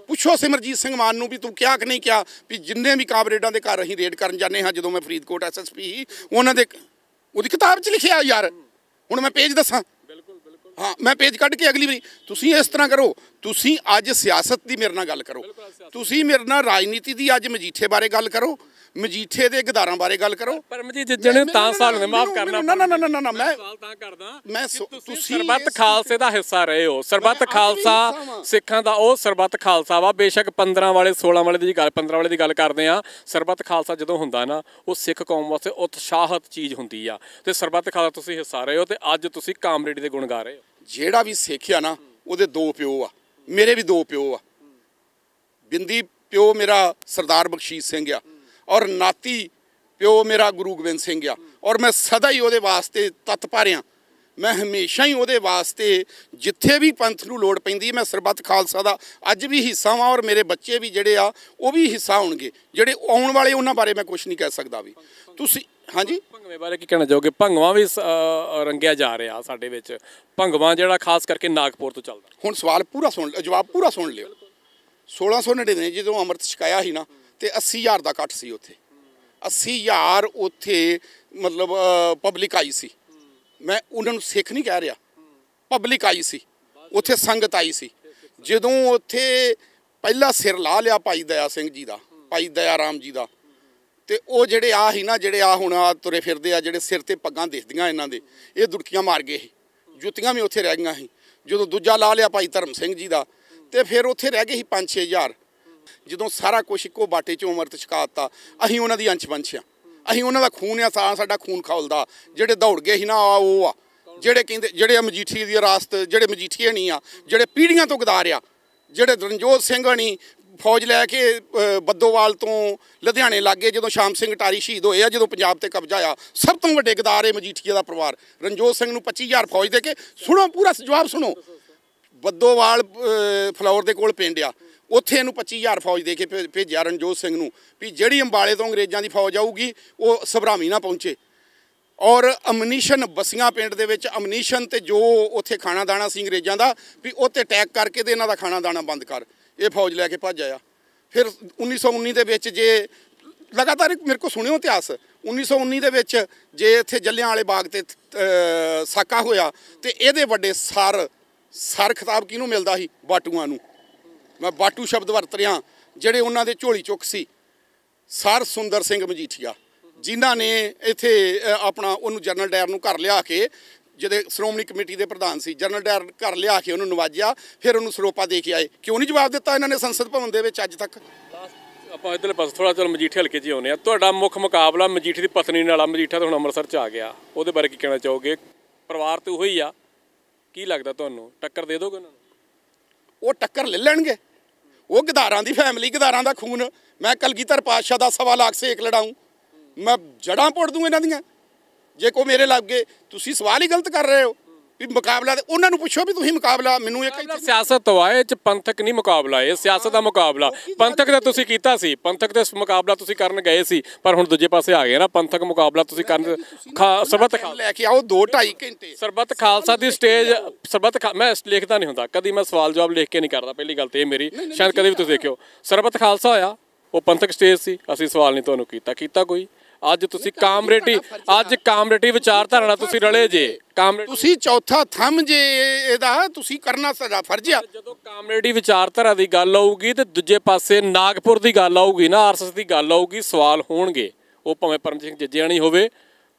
ਪੁੱਛੋ ਸਿਮਰਜੀਤ ਸਿੰਘ ਮਾਨ ਨੂੰ ਵੀ ਤੂੰ ਕਿਹਾ ਕਿ ਨਹੀਂ ਕਿਹਾ ਵੀ ਜਿੰਨੇ ਵੀ ਕਾਮਰੇਡਾਂ ਦੇ ਘਰ ਅਸੀਂ ਰੇਡ ਕਰਨ ਜਾਂਦੇ ਹਾਂ। ਜਦੋਂ ਮੈਂ ਫਰੀਦਕੋਟ ਐਸਐਸਪੀ ਸੀ, ਉਹਨਾਂ ਦੇ ਉਹਦੀ ਕਿਤਾਬ 'ਚ ਲਿਖਿਆ ਯਾਰ। ਹੁਣ ਮੈਂ ਪੇਜ ਦੱਸਾਂ? ਹਾਂ, ਮੈਂ ਪੇਜ ਕੱਢ ਕੇ ਅਗਲੀ ਵਾਰੀ। ਤੁਸੀਂ ਇਸ ਤਰ੍ਹਾਂ ਕਰੋ, ਤੁਸੀਂ ਅੱਜ ਸਿਆਸਤ ਦੀ ਮੇਰੇ ਨਾਲ ਗੱਲ ਕਰੋ। ਤੁਸੀਂ ਮੇਰੇ ਨਾਲ ਰਾਜਨੀਤੀ ਦੀ ਅੱਜ ਮਜੀਠੇ ਬਾਰੇ ਗੱਲ ਕਰੋ, ਮਜੀਠੇ ਦੇ ਗਦਾਰਾਂ ਬਾਰੇ ਗੱਲ ਕਰੋ। ਪਰਮਜੀਤ ਜਿੱਜਣ ਤਾਂ ਸਾਲ ਨੇ ਮਾਫ ਕਰਨਾ। ਨਾ ਮੈਂ ਸਵਾਲ ਤਾਂ ਕਰਦਾ। ਮੈਂ ਤੁਸੀਂ ਸਰਬੱਤ ਖਾਲਸੇ ਦਾ ਹਿੱਸਾ ਰਹੇ ਹੋ। ਸਰਬੱਤ ਖਾਲਸਾ ਸਿੱਖਾਂ ਦਾ ਉਹ ਸਰਬੱਤ ਖਾਲਸਾ ਵਾ। ਬੇਸ਼ੱਕ 15 ਵਾਲੇ 16 ਵਾਲੇ ਦੀ ਗੱਲ 15 ਵਾਲੇ ਦੀ ਗੱਲ ਕਰਦੇ ਆ। ਸਰਬੱਤ ਖਾਲਸਾ ਜਦੋਂ ਹੁੰਦਾ ਨਾ, ਉਹ ਸਿੱਖ ਕੌਮ ਵਾਸਤੇ ਉਤਸ਼ਾਹਤ ਚੀਜ਼ ਹੁੰਦੀ ਆ। ਤੇ ਸਰਬੱਤ ਖਾਲਸਾ ਤੁਸੀਂ ਹਿੱਸਾ ਰਹੇ ਹੋ ਤੇ ਅੱਜ ਤੁਸੀਂ ਕਾਮਰੇਡ ਦੇ ਗੁਣ ਗਾ ਰਹੇ ਹੋ। ਜਿਹੜਾ ਵੀ ਸਿੱਖ ਆ ਨਾ, ਉਹਦੇ 2 ਪਿਓ ਆ। ਮੇਰੇ ਵੀ 2 ਪਿਓ ਆ। ਬਿੰਦੀ ਪਿਓ ਮੇਰਾ ਸਰਦਾਰ ਬਖਸ਼ੀਸ਼ ਸਿੰਘ ਆ, ਔਰ ਨਾਤੀ ਪਿਓ ਮੇਰਾ ਗੁਰੂ ਗੋਬਿੰਦ ਸਿੰਘ ਆ। ਔਰ ਮੈਂ ਸਦਾ ਹੀ ਉਹਦੇ ਵਾਸਤੇ ਤਤਪਰ ਹਾਂ। ਮੈਂ ਹਮੇਸ਼ਾ ਹੀ ਉਹਦੇ ਵਾਸਤੇ ਜਿੱਥੇ ਵੀ ਪੰਥ ਨੂੰ ਲੋੜ ਪੈਂਦੀ ਮੈਂ ਸਰਬੱਤ ਖਾਲਸਾ ਦਾ ਅੱਜ ਵੀ ਹਿੱਸਾ ਵਾਂ। ਔਰ ਮੇਰੇ ਬੱਚੇ ਵੀ ਜਿਹੜੇ ਆ ਉਹ ਵੀ ਹਿੱਸਾ ਹੋਣਗੇ। ਜਿਹੜੇ ਆਉਣ ਵਾਲੇ ਉਹਨਾਂ ਬਾਰੇ ਮੈਂ ਕੁਝ ਨਹੀਂ ਕਹਿ ਸਕਦਾ ਵੀ। ਤੁਸੀਂ ਹਾਂਜੀ ਭੰਗਵੇਂ ਬਾਰੇ ਕੀ ਕਹਿਣਾ ਚਾਹੋਗੇ? ਭੰਗਵਾ ਵੀ ਰੰਗਿਆ ਜਾ ਰਿਹਾ ਸਾਡੇ ਵਿੱਚ। ਭੰਗਵਾ ਜਿਹੜਾ ਖਾਸ ਕਰਕੇ ਨਾਗਪੁਰ ਤੋਂ ਚੱਲਦਾ। ਹੁਣ ਸਵਾਲ ਪੂਰਾ ਸੁਣ, ਜਵਾਬ ਪੂਰਾ ਸੁਣ ਲਿਓ। 1699 ਜਦੋਂ ਅੰਮ੍ਰਿਤ ਛਕਾਇਆ ਸੀ ਨਾ, ਤੇ 80,000 ਦਾ ਇਕੱਠ ਸੀ ਉੱਥੇ। 80,000 ਉੱਥੇ ਮਤਲਬ ਪਬਲਿਕ ਆਈ ਸੀ। ਮੈਂ ਉਹਨਾਂ ਨੂੰ ਸਿੱਖ ਨਹੀਂ ਕਹਿ ਰਿਹਾ, ਪਬਲਿਕ ਆਈ ਸੀ ਉੱਥੇ, ਸੰਗਤ ਆਈ ਸੀ। ਜਦੋਂ ਉੱਥੇ ਪਹਿਲਾ ਸਿਰ ਲਾ ਲਿਆ ਭਾਈ ਦਇਆ ਸਿੰਘ ਜੀ ਦਾ, ਭਾਈ ਦਇਆ ਰਾਮ ਜੀ ਦਾ, ਤੇ ਉਹ ਜਿਹੜੇ ਆ ਸੀ ਨਾ, ਜਿਹੜੇ ਆ ਹੁਣ ਆ ਤੁਰੇ ਫਿਰਦੇ ਆ, ਜਿਹੜੇ ਸਿਰ ਤੇ ਪੱਗਾਂ ਦਿਖਦੀਆਂ ਇਹਨਾਂ ਦੇ, ਇਹ ਦੁੜਕੀਆਂ ਮਾਰ ਗਏ ਸੀ। ਜੁੱਤੀਆਂ ਵੀ ਉੱਥੇ ਰਹਿ ਗਈਆਂ ਸੀ। ਜਦੋਂ ਦੂਜਾ ਲਾ ਲਿਆ ਭਾਈ ਧਰਮ ਸਿੰਘ ਜੀ ਦਾ, ਤੇ ਫਿਰ ਉੱਥੇ ਰਹਿ ਗਏ ਸੀ 5-6 ਹਜ਼ਾਰ। ਜਦੋਂ ਸਾਰਾ ਕੁਛ ਇੱਕੋ ਬਾਟੇ 'ਚੋਂ ਅੰਮ੍ਰਿਤ ਛਕਾ ਦਿੱਤਾ, ਅਸੀਂ ਉਹਨਾਂ ਦੀ ਅੰਸ਼ ਵੰਸ਼ ਆ। ਅਸੀਂ ਉਹਨਾਂ ਦਾ ਖੂਨ ਆ, ਸਾਡਾ ਖੂਨ ਖੌਲਦਾ। ਜਿਹੜੇ ਦੌੜ ਗਏ ਸੀ ਨਾ, ਉਹ ਆ ਜਿਹੜੇ ਕਹਿੰਦੇ, ਜਿਹੜੇ ਮਜੀਠੀ ਦੀ ਵਿਰਾਸਤ, ਜਿਹੜੇ ਮਜੀਠੀਏ ਨਹੀਂ ਆ, ਜਿਹੜੇ ਪੀੜ੍ਹੀਆਂ ਤੋਂ ਗਦਾਰ ਆ, ਜਿਹੜੇ ਰਣਜੋਤ ਸਿੰਘ ਨਹੀਂ ਫੌਜ ਲੈ ਕੇ ਬੱਦੋਵਾਲ ਤੋਂ ਲੁਧਿਆਣੇ ਲਾਗੇ ਜਦੋਂ ਸ਼ਾਮ ਸਿੰਘ ਟਾਰੀ ਸ਼ਹੀਦ ਹੋਏ ਆ, ਜਦੋਂ ਪੰਜਾਬ ਤੇ ਕਬਜ਼ਾ ਆ, ਸਭ ਤੋਂ ਵੱਡੇ ਗਦਾਰ ਹੈ ਮਜੀਠੀਏ ਦਾ ਪਰਿਵਾਰ। ਰਣਜੋਤ ਸਿੰਘ ਨੂੰ 25,000 ਫੌਜ ਦੇ ਕੇ, ਸੁਣੋ ਪੂਰਾ ਜਵਾਬ ਸੁਣੋ। ਬੱਦੋਵਾਲ ਫਲੌਰ ਦੇ ਕੋਲ ਪਿੰਡ ਆ, ਉੱਥੇ ਇਹਨੂੰ 25,000 ਫੌਜ ਦੇ ਕੇ ਭੇਜਿਆ ਰਣਜੋਤ ਸਿੰਘ ਨੂੰ ਵੀ ਜਿਹੜੀ ਅੰਬਾਲੇ ਤੋਂ ਅੰਗਰੇਜ਼ਾਂ ਦੀ ਫੌਜ ਆਊਗੀ ਉਹ ਸਭਰਾਵੀ ਨਾ ਪਹੁੰਚੇ। ਔਰ ਅਮਨੀਸ਼ਨ ਬਸੀਆਂ ਪਿੰਡ ਦੇ ਵਿੱਚ ਅਮਨੀਸ਼ਨ ਤੇ ਜੋ ਉੱਥੇ ਖਾਣਾ ਦਾਣਾ ਸੀ ਅੰਗਰੇਜ਼ਾਂ ਦਾ, ਵੀ ਉੱਥੇ ਅਟੈਕ ਕਰਕੇ ਤੇ ਇਹਨਾਂ ਦਾ ਖਾਣਾ ਦਾਣਾ ਬੰਦ ਕਰ। ਇਹ ਫੌਜ ਲੈ ਕੇ ਭੱਜ ਆਇਆ। ਫਿਰ 1919 ਦੇ ਵਿੱਚ ਜੇ ਲਗਾਤਾਰ ਮੇਰੇ ਕੋਲ ਸੁਣਿਓ ਇਤਿਹਾਸ, 1919 ਦੇ ਵਿੱਚ ਜੇ ਇੱਥੇ ਜੱਲਿਆਂ ਵਾਲੇ ਬਾਗ ਤੇ ਸਾਕਾ ਹੋਇਆ, ਤੇ ਇਹਦੇ ਵੱਡੇ ਸਰ ਖਿਤਾਬ ਕਿਹਨੂੰ ਮਿਲਦਾ ਸੀ? ਬਾਟੂਆਂ ਨੂੰ। ਮੈਂ ਬਾਟੂ ਸ਼ਬਦ ਵਰਤ ਰਿਹਾ। ਜਿਹੜੇ ਉਹਨਾਂ ਦੇ ਝੋਲੀ ਚੁੱਕ ਸੀ, ਸਰ ਸੁੰਦਰ ਸਿੰਘ ਮਜੀਠੀਆ, ਜਿਨ੍ਹਾਂ ਨੇ ਇੱਥੇ ਆਪਣਾ ਉਹਨੂੰ ਜਨਰਲ ਡਾਇਰ ਨੂੰ ਘਰ ਲਿਆ ਕੇ, ਜਿਹਦੇ ਸ਼੍ਰੋਮਣੀ ਕਮੇਟੀ ਦੇ ਪ੍ਰਧਾਨ ਸੀ, ਜਨਰਲ ਡਾਇਰ ਘਰ ਲਿਆ ਕੇ ਉਹਨੂੰ ਨਵਾਜਿਆ, ਫਿਰ ਉਹਨੂੰ ਸਰੋਪਾ ਦੇ ਕੇ ਆਏ। ਕਿਉਂ ਨਹੀਂ ਜਵਾਬ ਦਿੱਤਾ ਇਹਨਾਂ ਨੇ ਸੰਸਦ ਭਵਨ ਦੇ ਵਿੱਚ ਅੱਜ ਤੱਕ? ਆਪਾਂ ਇੱਧਰਲੇ ਪਾਸੇ ਥੋੜ੍ਹਾ ਚਲ ਮਜੀਠੇ ਹਲਕੇ 'ਚ ਹੀ ਆਉਂਦੇ ਹਾਂ। ਤੁਹਾਡਾ ਮੁੱਖ ਮੁਕਾਬਲਾ ਮਜੀਠੀ ਦੀ ਪਤਨੀ ਨਾਲ ਆ। ਮਜੀਠਾ ਤਾਂ ਹੁਣ ਅੰਮ੍ਰਿਤਸਰ 'ਚ ਆ ਗਿਆ, ਉਹਦੇ ਬਾਰੇ ਕੀ ਕਹਿਣਾ ਚਾਹੋਗੇ? ਪਰਿਵਾਰ ਤਾਂ ਉਹੀ ਆ, ਕੀ ਲੱਗਦਾ ਤੁਹਾਨੂੰ ਟੱਕਰ ਦੇ ਦੋਗੇ ਉਹਨਾਂ ਨੂੰ? ਉਹ ਟੱਕਰ ਲੈ ਲੈਣਗੇ। ਉਹ ਗਦਾਰਾਂ ਦੀ ਫੈਮਿਲੀ, ਗਦਾਰਾਂ ਦਾ ਖੂਨ। ਮੈਂ ਕਲਗੀਧਰ ਪਾਤਸ਼ਾਹ ਦਾ 1.25 ਲੱਖ ਸੇਕ ਲੜਾਊਂ, ਮੈਂ ਜੜਾਂ ਪੁੱਟ ਦੂੰ ਇਹਨਾਂ ਦੀਆਂ ਜੇ ਕੋਈ ਮੇਰੇ ਲੱਗੇ। ਤੁਸੀਂ ਸਵਾਲ ਹੀ ਗਲਤ ਕਰ ਰਹੇ ਹੋ ਵੀ ਮੁਕਾਬਲਾ। ਤੇ ਉਹਨਾਂ ਨੂੰ ਪੁੱਛੋ ਵੀ ਤੁਸੀਂ ਮੁਕਾਬਲਾ ਮੈਨੂੰ ਇੱਕ ਸਿਆਸਤ ਤੋਂ ਆਏ ਚ ਪੰਥਕ ਨਹੀਂ ਮੁਕਾਬਲਾ, ਇਹ ਸਿਆਸਤ ਦਾ ਮੁਕਾਬਲਾ। ਪੰਥਕ ਦਾ ਤੁਸੀਂ ਕੀਤਾ ਸੀ, ਪੰਥਕ ਦੇ ਮੁਕਾਬਲਾ ਤੁਸੀਂ ਕਰਨ ਗਏ ਸੀ, ਪਰ ਹੁਣ ਦੂਜੇ ਪਾਸੇ ਆ ਗਏ ਨਾ। ਪੰਥਕ ਮੁਕਾਬਲਾ ਤੁਸੀਂ ਕਰਨ ਸਰਬੱਤ ਲੈ ਕੇ ਆਓ 2-2.5 ਘੰਟੇ। ਸਰਬੱਤ ਖਾਲਸਾ ਦੀ ਸਟੇਜ, ਮੈਂ ਲਿਖਦਾ ਨਹੀਂ ਹੁੰਦਾ ਕਦੀ, ਮੈਂ ਸਵਾਲ ਜਵਾਬ ਲਿਖ ਕੇ ਨਹੀਂ ਕਰਦਾ। ਪਹਿਲੀ ਗੱਲ ਤੇ ਇਹ ਮੇਰੀ, ਸ਼ਾਇਦ ਕਦੇ ਵੀ ਤੁਸੀਂ ਦੇਖਿਓ। ਸਰਬੱਤ ਖਾਲਸਾ ਹੋਇਆ, ਉਹ ਪੰਥਕ ਸਟੇਜ ਸੀ, ਅਸੀਂ ਸਵਾਲ ਨਹੀਂ ਤੁਹਾਨੂੰ ਕੀਤਾ ਕੋਈ। ਅੱਜ ਤੁਸੀਂ ਕਾਮਰੇਡੀ ਵਿਚਾਰਧਾਰਾ ਨਾਲ ਤੁਸੀਂ ਰਲੇ ਜੇ। ਤੁਸੀਂ ਚੌਥਾ ਥੰਮ ਜੇ ਇਹਦਾ, ਤੁਸੀਂ ਕਰਨਾ ਸਾਡਾ ਫਰਜ਼ ਆ। ਜਦੋਂ ਕਾਮਰੇਡੀ ਵਿਚਾਰਧਾਰਾ ਦੀ ਗੱਲ ਆਊਗੀ ਤੇ ਦੂਜੇ ਪਾਸੇ ਨਾਗਪੁਰ ਦੀ ਗੱਲ ਆਊਗੀ ਨਾ, ਆਰਐਸਐਸ ਦੀ ਗੱਲ ਆਊਗੀ, ਸਵਾਲ ਹੋਣਗੇ। ਉਹ ਭਾਵੇਂ ਪਰਮਜੀਤ ਸਿੰਘ ਜੱਜੇਆਣੀ ਹੋਵੇ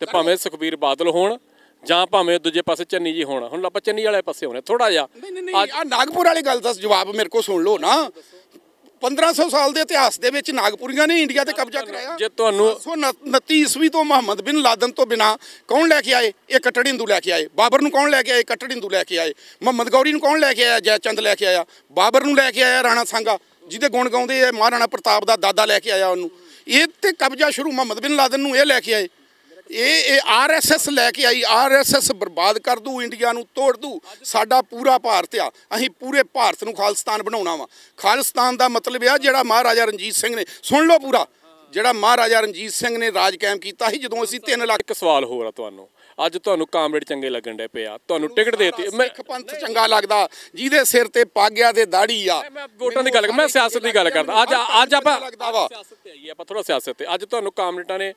ਤੇ ਭਾਵੇਂ ਸੁਖਬੀਰ ਬਾਦਲ ਹੋਣ ਜਾਂ ਭਾਵੇਂ ਦੂਜੇ ਪਾਸੇ ਚੰਨੀ ਜੀ ਹੋਣ। ਹੁਣ ਆਪਾਂ ਚੰਨੀ ਵਾਲੇ ਪਾਸੇ ਹੋਣੇ ਥੋੜਾ ਜਿਹਾ। ਆ ਨਾਗਪੁਰ ਵਾਲੀ ਗੱਲ ਦਾ ਜਵਾਬ ਮੇਰੇ ਕੋਲ ਸੁਣ ਲਓ ਨਾ। 1500 ਸਾਲ ਦੇ ਇਤਿਹਾਸ ਦੇ ਵਿੱਚ ਨਾਗਪੁਰੀਆਂ ਨੇ ਇੰਡੀਆ ਤੇ ਕਬਜ਼ਾ ਕਰਾਇਆ। ਜੇ ਤੁਹਾਨੂੰ 729 ਈਸਵੀ ਤੋਂ ਮੁਹੰਮਦ ਬਿਨ ਲਾਦਨ ਤੋਂ ਬਿਨਾ ਕੌਣ ਲੈ ਕੇ ਆਏ? ਇਹ ਕੱਟੜ ਹਿੰਦੂ ਲੈ ਕੇ ਆਏ। ਬਾਬਰ ਨੂੰ ਕੌਣ ਲੈ ਕੇ ਆਏ? ਕੱਟੜ ਹਿੰਦੂ ਲੈ ਕੇ ਆਏ। ਮੁਹੰਮਦ ਗੌਰੀ ਨੂੰ ਕੌਣ ਲੈ ਕੇ ਆਇਆ? ਜੈ ਚੰਦ ਲੈ ਕੇ ਆਇਆ। ਬਾਬਰ ਨੂੰ ਲੈ ਕੇ ਆਇਆ ਰਾਣਾ ਸਾਂਗਾ, ਜਿਹਦੇ ਗੁਣ ਗਾਉਂਦੇ ਆ ਮਹਾਰਾਣਾ ਪ੍ਰਤਾਪ ਦਾ ਦਾਦਾ ਲੈ ਕੇ ਆਇਆ ਉਹਨੂੰ। ਇਹ ਤੇ ਕਬਜ਼ਾ ਸ਼ੁਰੂ ਮੁਹੰਮਦ ਬਿਨ ਲਾਦਨ ਨੂੰ ਇਹ ਲੈ ਕੇ ਆਏ। ਇਹ ਆਰਐਸਐਸ ਲੈ ਕੇ ਆਈ। ਆਰਐਸਐਸ ਬਰਬਾਦ ਕਰ ਦੂ, ਇੰਡੀਆ ਨੂੰ ਤੋੜ ਦੂ। ਸਾਡਾ ਪੂਰਾ ਭਾਰਤ ਆ, ਅਸੀਂ ਪੂਰੇ ਭਾਰਤ ਨੂੰ ਖਾਲਿਸਤਾਨ ਬਣਾਉਣਾ ਵਾ। ਖਾਲਿਸਤਾਨ ਦਾ ਮਤਲਬ ਆ ਜਿਹੜਾ ਮਹਾਰਾਜਾ ਰਣਜੀਤ ਸਿੰਘ ਨੇ, ਸੁਣ ਲਓ ਪੂਰਾ, ਜਿਹੜਾ ਮਹਾਰਾਜਾ ਰਣਜੀਤ ਸਿੰਘ ਨੇ ਰਾਜ ਕਾਇਮ ਕੀਤਾ ਸੀ ਜਦੋਂ ਅਸੀਂ 3 ਲੱਖ। ਇੱਕ ਸਵਾਲ ਹੋਰ ਆ ਤੁਹਾਨੂੰ, ਅੱਜ ਤੁਹਾਨੂੰ ਕਾਮਰੇਡ ਚੰਗੇ ਲੱਗਣ ਡੇ ਪਿਆ, ਤੁਹਾਨੂੰ ਟਿਕਟ ਦੇਤੀ। ਸਿੱਖ ਪੰਥ ਚੰਗਾ ਲੱਗਦਾ ਜਿਹਦੇ ਸਿਰ ਤੇ ਪੱਗ ਆ ਤੇ ਦਾੜੀ ਆ। ਮੈਂ ਵੋਟਾਂ ਦੀ ਗੱਲ, ਮੈਂ ਸਿਆਸਤ ਦੀ ਗੱਲ ਕਰਦਾ। ਅੱਜ ਆਪਾਂ ਸਿਆਸਤ ਤੇ ਆਈਏ, ਆਪਾਂ ਥੋੜਾ ਸਿਆਸਤ ਤੇ। ਅੱਜ ਤੁਹਾਨੂੰ ਕਾਮਰੇਡਾਂ ਨੇ,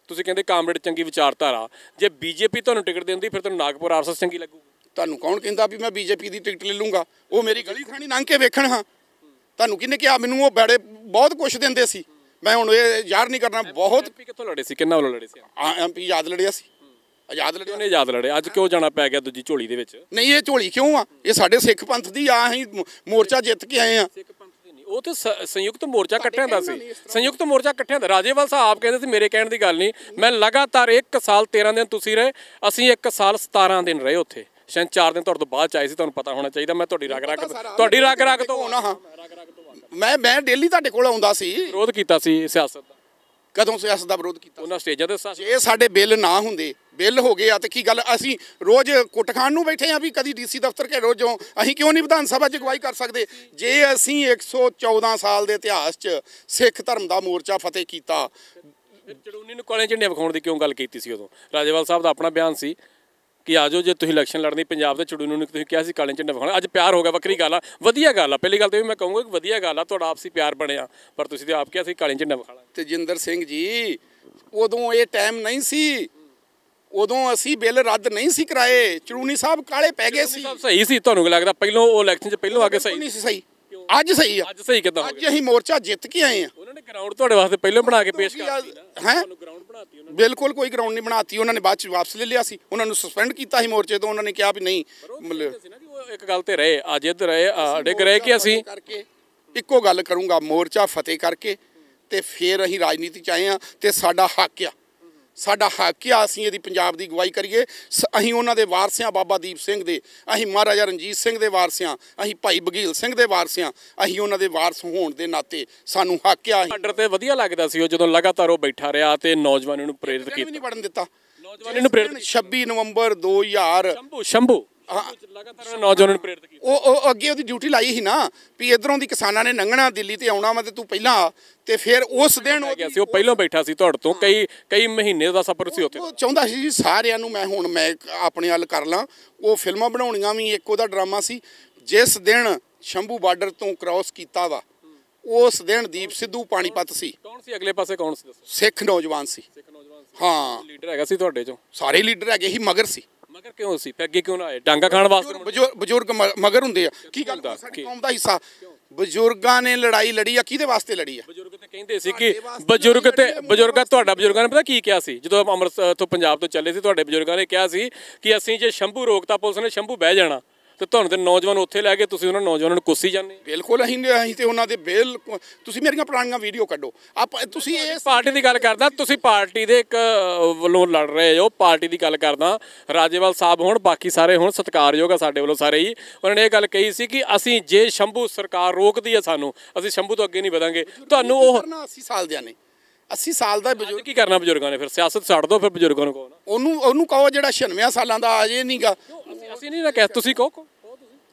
ਤੁਸੀਂ ਕਹਿੰਦੇ ਕਾਮਰੇਡ ਚੰਗੀ ਵਿਚਾਰਧਾਰਾ, ਜੇ ਬੀਜੇਪੀ ਤੁਹਾਨੂੰ ਟਿਕਟ ਦਿੰਦੀ ਫਿਰ ਤੁਹਾਨੂੰ ਨਾਗਪੁਰ ਆਰਐਸਐਸ ਚੰਗੀ ਲੱਗੂਗੀ? ਤੁਹਾਨੂੰ ਕੌਣ ਕਹਿੰਦਾ ਵੀ ਮੈਂ ਬੀਜੇਪੀ ਦੀ ਟਿਕਟ ਲੈ ਲੂੰਗਾ? ਉਹ ਮੇਰੀ ਗਲੀ ਥਾਣੀ ਲੰਘ ਕੇ ਵੇਖਣ। ਹਾਂ, ਤੁਹਾਨੂੰ ਕਿਹਨੇ ਕਿਹਾ? ਮੈਨੂੰ ਉਹ ਬੜੇ ਬਹੁਤ ਕੁਛ ਦਿੰਦੇ ਸੀ। ਮੈਂ ਹੁਣ ਇਹ ਯਾਰ ਨਹੀਂ ਕਰਨਾ। ਬਹੁਤ ਕਿੱਥੋਂ ਲੜੇ ਸੀ, ਕਿੰਨਾ ਵੱਲੋਂ ਲੜੇ ਸੀ? ਐਮਪੀ ਆਜ਼ਾਦ ਲੜਿਆ ਸੀ। ਆਜ਼ਾਦ ਲੜਿਆ, ਉਹਨੇ ਆਜ਼ਾਦ ਲੜੇ। ਅੱਜ ਕਿਉਂ ਜਾਣਾ ਪੈ ਗਿਆ ਦੂਜੀ ਝੋਲੀ ਦੇ ਵਿੱਚ? ਨਹੀਂ, ਇਹ ਝੋਲੀ ਕਿਉਂ ਆ? ਇਹ ਸਾਡੇ ਸਿੱਖ ਪੰਥ ਦੀ ਆ। ਅਸੀਂ ਮੋਰਚਾ ਜਿੱਤ ਕੇ ਆਏ ਆ। ਉਹ ਤੇ ਸੰਯੁਕਤ ਮੋਰਚਾ ਇਕੱਠਿਆਂ ਦਾ ਸੀ। ਸੰਯੁਕਤ ਮੋਰਚਾ ਇਕੱਠਿਆਂ ਦਾ। ਰਾਜੇਵਾਲ ਸਾਹਿਬ ਆਪ ਕਹਿੰਦੇ ਸੀ, ਮੇਰੇ ਕਹਿਣ ਦੀ ਗੱਲ ਨਹੀਂ, ਮੈਂ ਲਗਾਤਾਰ 1 ਸਾਲ 13 ਦਿਨ ਤੁਸੀਂ ਰਹੇ, ਅਸੀਂ 1 ਸਾਲ 17 ਦਿਨ ਰਹੇ ਉੱਥੇ। ਸ਼ਾਇਦ 4 ਦਿਨ ਤੁਹਾਡੇ ਤੋਂ ਬਾਅਦ ਚ ਆਏ ਸੀ, ਤੁਹਾਨੂੰ ਪਤਾ ਹੋਣਾ ਚਾਹੀਦਾ। ਮੈਂ ਤੁਹਾਡੀ ਰਗ ਰਗ ਤੋਂ ਆਉਣਾ ਹਾਂ। ਮੈਂ ਡੇਲੀ ਤੁਹਾਡੇ ਕੋਲ ਆਉਂਦਾ ਸੀ। ਵਿਰੋਧ ਕੀਤਾ ਸੀ ਸਿਆਸਤ ਦਾ। ਕਦੋਂ ਸਿਆਸਤ ਦਾ ਵਿਰੋਧ ਕੀਤਾ? ਉਹਨਾਂ ਸਟੇਜਾਂ ਤੇ। ਜੇ ਸਾਡੇ ਬਿੱਲ ਨਾ ਹੁੰਦੇ, ਬਿੱਲ ਹੋ ਗਏ ਆ ਤੇ ਕੀ ਗੱਲ? ਅਸੀਂ ਰੋਜ਼ ਕੁੱਟ ਖਾਣ ਨੂੰ ਬੈਠੇ ਆ ਵੀ ਕਦੀ ਡੀਸੀ ਦਫ਼ਤਰ ਕੇ ਰੋਜ਼ੋਂ। ਅਸੀਂ ਕਿਉਂ ਨਹੀਂ ਵਿਧਾਨ ਸਭਾ 'ਚ ਅਗਵਾਈ ਕਰ ਸਕਦੇ? ਜੇ ਅਸੀਂ 114 ਸਾਲ ਦੇ ਇਤਿਹਾਸ 'ਚ ਸਿੱਖ ਧਰਮ ਦਾ ਮੋਰਚਾ ਫਤਿਹ ਕੀਤਾ। ਚੜੂਨੀ ਨੂੰ ਕਾਲੇ ਝੰਡੇ ਵਿਖਾਉਣ ਦੀ ਕਿਉਂ ਗੱਲ ਕੀਤੀ ਸੀ ਉਦੋਂ? ਰਾਜੇਵਾਲ ਸਾਹਿਬ ਦਾ ਆਪਣਾ ਬਿਆਨ ਸੀ ਕਿ ਆਜੋ ਜੇ ਤੁਸੀਂ ਇਲੈਕਸ਼ਨ ਲੜਨੀ ਪੰਜਾਬ ਦੇ, ਚੜੂਨੀ ਨੂੰ ਤੁਸੀਂ ਕਿਹਾ ਸੀ ਕਾਲੇ ਝੰਡੇ ਵਿਖਾਉਣਾ। ਅੱਜ ਪਿਆਰ ਹੋ ਗਿਆ, ਵੱਖਰੀ ਗੱਲ ਆ, ਵਧੀਆ ਗੱਲ ਆ। ਪਹਿਲੀ ਗੱਲ ਤੇ ਵੀ ਮੈਂ ਕਹੂੰਗਾ ਕਿ ਵਧੀਆ ਗੱਲ ਆ, ਤੁਹਾਡਾ ਆਪਸੀ ਪਿਆਰ ਬਣਿਆ, ਪਰ ਤੁਸੀਂ ਤੇ ਆਪ ਕਿਹਾ ਸੀ ਕਾਲੇ ਝੰਡਾ ਵਿਖਾਣਾ। ਤੇਜਿੰਦਰ ਸਿੰਘ ਜੀ, ਉਦੋਂ ਇਹ ਟਾਈਮ ਨਹੀਂ ਸੀ। ਉਦੋਂ ਅਸੀਂ ਬਿੱਲ ਰੱਦ ਨਹੀਂ ਸੀ ਕਰਾਏ। ਚੜੂਨੀ ਸਾਹਿਬ ਕਾਲੇ ਪੈ ਗਏ ਸੀ। ਸਹੀ ਸੀ ਤੁਹਾਨੂੰ ਲੱਗਦਾ? ਪਹਿਲਾਂ ਉਹ ਇਲੈਕਸ਼ਨ 'ਚ ਪਹਿਲਾਂ ਆ ਕੇ ਸਹੀ ਨਹੀਂ ਸੀ ਸਹੀ। ਅੱਜ ਸਹੀ ਆ। ਅੱਜ ਸਹੀ ਕਿੱਦਾਂ? ਅੱਜ ਅਸੀਂ ਮੋਰਚਾ ਜਿੱਤ ਕੇ ਆਏ ਆ। ਉਹਨਾਂ ਨੇ ਗਰਾਊਂਡ ਤੁਹਾਡੇ ਵਾਸਤੇ ਪਹਿਲਾਂ ਬਣਾ ਕੇ ਪੇਸ਼ ਕਰਤੀ ਨਾ। ਹੈ ਗਰਾਊਂਡ ਬਣਾਤੀ ਉਹਨਾਂ ਨੇ? ਬਿਲਕੁਲ ਕੋਈ ਗਰਾਊਂਡ ਨਹੀਂ ਬਣਾਤੀ ਉਹਨਾਂ ਨੇ। ਬਾਅਦ ਚ ਵਾਪਸ ਲੈ ਲਿਆ ਸੀ। ਉਹਨਾਂ ਨੂੰ ਸਸਪੈਂਡ ਕੀਤਾ ਸੀ ਮੋਰਚੇ ਤੋਂ। ਉਹਨਾਂ ਨੇ ਕਿਹਾ ਵੀ ਨਹੀਂ, ਮਤਲਬ ਇੱਕ ਗੱਲ ਤੇ ਰਹੇ, ਅੱਜ ਇੱਧਰ ਰਹੇ, ਡਿੱਗ ਰਹੇ ਕਿ ਅਸੀਂ ਕਰਕੇ ਇੱਕੋ ਗੱਲ ਕਰੂੰਗਾ, ਮੋਰਚਾ ਫਤਿਹ ਕਰਕੇ ਤੇ ਫਿਰ ਅਸੀਂ ਰਾਜਨੀਤੀ ਚ ਆਏ ਆ। ਤੇ ਸਾਡਾ ਹੱਕ ਆ, ਸਾਡਾ ਹੱਕ ਆ ਅਸੀਂ ਇਹਦੀ ਪੰਜਾਬ ਦੀ ਅਗਵਾਈ ਕਰੀਏ। ਅਸੀਂ ਉਹਨਾਂ ਦੇ ਵਾਰਸ ਹਾਂ, ਬਾਬਾ ਦੀਪ ਸਿੰਘ ਦੇ। ਅਸੀਂ ਮਹਾਰਾਜਾ ਰਣਜੀਤ ਸਿੰਘ ਦੇ ਵਾਰਸ ਹਾਂ। ਅਸੀਂ ਭਾਈ ਬਘੀਲ ਸਿੰਘ ਦੇ ਵਾਰਸ ਹਾਂ। ਅਸੀਂ ਉਹਨਾਂ ਦੇ ਵਾਰਸ ਹੋਣ ਦੇ ਨਾਤੇ ਸਾਨੂੰ ਹੱਕ ਆ। ਬਾਰਡਰ ਤੇ ਵਧੀਆ ਲੱਗਦਾ ਸੀ ਉਹ, ਜਦੋਂ ਲਗਾਤਾਰ ਉਹ ਬੈਠਾ ਰਿਹਾ ਤੇ ਨੌਜਵਾਨਾਂ ਨੂੰ ਪ੍ਰੇਰਿਤ ਕੀਤਾ। ਨਹੀਂ ਵੜਨ ਦਿੱਤਾ ਨੌਜਵਾਨਾਂ ਨੂੰ ਪ੍ਰੇਰਿਤ। 26 ਨਵੰਬਰ 2000 ਸ਼ੰਭੂ ਲਗਾਤਾਰ ਨੌਜਵਾਨਾਂ ਨੂੰ ਪ੍ਰੇਰਿਤ ਕੀਤਾ। ਉਹ ਅੱਗੇ ਉਹਦੀ ਡਿਊਟੀ ਲਾਈ ਸੀ ਨਾ ਵੀ ਇਧਰੋਂ ਦੀ ਕਿਸਾਨਾਂ ਨੇ ਲੰਘਣਾ, ਦਿੱਲੀ ਤੇ ਆਉਣਾ ਵਾ ਤੇ ਤੂੰ ਪਹਿਲਾਂ ਆ। ਤੇ ਫਿਰ ਉਸ ਦਿਨ ਹੋ ਗਿਆ ਸੀ, ਉਹ ਪਹਿਲਾਂ ਬੈਠਾ ਸੀ ਤੁਹਾਡੇ ਤੋਂ ਕਈ ਮਹੀਨੇ ਦਾ ਸਫ਼ਰ ਸੀ ਉੱਥੇ। ਉਹ ਚਾਹੁੰਦਾ ਸੀ ਜੀ ਸਾਰਿਆਂ ਨੂੰ ਮੈਂ ਆਪਣੇ ਵੱਲ ਕਰ ਲਾਂ। ਉਹ ਫਿਲਮਾਂ ਬਣਾਉਣੀਆਂ ਵੀ ਇੱਕ ਉਹਦਾ ਡਰਾਮਾ ਸੀ। ਜਿਸ ਦਿਨ ਸ਼ੰਭੂ ਬਾਰਡਰ ਤੋਂ ਕ੍ਰਾਸ ਕੀਤਾ ਵਾ, ਉਸ ਦਿਨ ਦੀਪ ਸਿੱਧੂ ਪਾਣੀਪਤ ਸੀ। ਕੌਣ ਸੀ ਅਗਲੇ ਪਾਸੇ? ਕੌਣ ਸੀ? ਸਿੱਖ ਨੌਜਵਾਨ ਸੀ। ਹਾਂ, ਲੀਡਰ ਹੈਗਾ ਸੀ ਤੁਹਾਡੇ ਚੋਂ? ਸਾਰੇ ਲੀਡਰ ਹੈਗੇ ਸੀ, ਮਗਰ ਸੀ। ਮਗਰ ਕਿਉਂ ਸੀ? ਅੱਗੇ ਕਿਉਂ ਨਾ ਆਏ? ਡਾਂਗਾ ਖਾਣ ਵਾਸਤੇ ਬਜ਼ੁਰਗ ਮਗਰ ਹੁੰਦੇ ਆ। ਕੀ ਗੱਲ? ਸਾਡੀ ਕੌਮ ਦਾ ਹਿੱਸਾ। ਬਜ਼ੁਰਗਾਂ ਨੇ ਲੜਾਈ ਲੜੀ ਆ, ਕਿਹਦੇ ਵਾਸਤੇ ਲੜੀ ਆ? ਬਜ਼ੁਰਗ ਤੇ ਕਹਿੰਦੇ ਸੀ ਕਿ ਤੁਹਾਡਾ ਬਜ਼ੁਰਗਾਂ ਨੇ ਪਤਾ ਕੀ ਕਿਹਾ ਸੀ ਜਦੋਂ ਅੰਮ੍ਰਿਤਸਰ ਤੋਂ ਪੰਜਾਬ ਤੋਂ ਚੱਲੇ ਸੀ? ਤੁਹਾਡੇ ਬਜ਼ੁਰਗਾਂ ਨੇ ਕਿਹਾ ਸੀ ਕਿ ਅਸੀਂ ਜੇ ਸ਼ੰਭੂ ਰੋਕਤਾ ਪੁਲਿਸ ਨੇ, ਸ਼ੰਭੂ ਬਹਿ ਜਾਣਾ। ਤੇ ਤੁਹਾਨੂੰ ਤੇ ਨੌਜਵਾਨ ਉੱਥੇ ਲੈ ਕੇ ਤੁਸੀਂ ਉਹਨਾਂ ਨੌਜਵਾਨਾਂ ਨੂੰ ਕੋਸੀ ਜਾਂਦੇ ਬਿਲਕੁਲ ਅਸੀਂ ਤੇ ਉਹਨਾਂ ਦੇ ਤੁਸੀਂ ਮੇਰੀਆਂ ਪੁਰਾਣੀਆਂ ਵੀਡੀਓ ਕੱਢੋ ਤੁਸੀਂ ਇਸ ਪਾਰਟੀ ਦੀ ਗੱਲ ਕਰਦਾ, ਤੁਸੀਂ ਪਾਰਟੀ ਦੇ ਇੱਕ ਵੱਲੋਂ ਲੜ ਰਹੇ ਹੋ, ਪਾਰਟੀ ਦੀ ਗੱਲ ਕਰਦਾ। ਰਾਜੇਵਾਲ ਸਾਹਿਬ ਹੋਣ, ਬਾਕੀ ਸਾਰੇ ਹੋਣ, ਸਤਿਕਾਰਯੋਗ ਆ ਸਾਡੇ ਵੱਲੋਂ ਸਾਰੇ ਹੀ। ਉਹਨਾਂ ਨੇ ਇਹ ਗੱਲ ਕਹੀ ਸੀ ਕਿ ਅਸੀਂ ਜੇ ਸ਼ੰਭੂ ਸਰਕਾਰ ਰੋਕਦੀ ਹੈ ਸਾਨੂੰ, ਅਸੀਂ ਸ਼ੰਭੂ ਤੋਂ ਅੱਗੇ ਨਹੀਂ ਵਧਾਂਗੇ। ਤੁਹਾਨੂੰ ਉਹ 80 ਸਾਲ ਦੇ ਨੇ, 80 ਸਾਲ ਦਾ ਬਜ਼ੁਰਗ ਕੀ ਕਰਨਾ ਬਜ਼ੁਰਗਾਂ ਨੇ? ਫਿਰ ਸਿਆਸਤ ਛੱਡ ਦਿਓ, ਫਿਰ ਬਜ਼ੁਰਗਾਂ ਨੂੰ ਕਹੋ ਨਾ। ਉਹਨੂੰ ਕਹੋ ਜਿਹੜਾ 96 ਸਾਲਾਂ ਦਾ ਅਜੇ ਨਹੀਂਗਾ। ਅਸੀਂ ਨਹੀਂ ਨਾ ਕਹਿ, ਤੁਸੀਂ ਕਹੋ।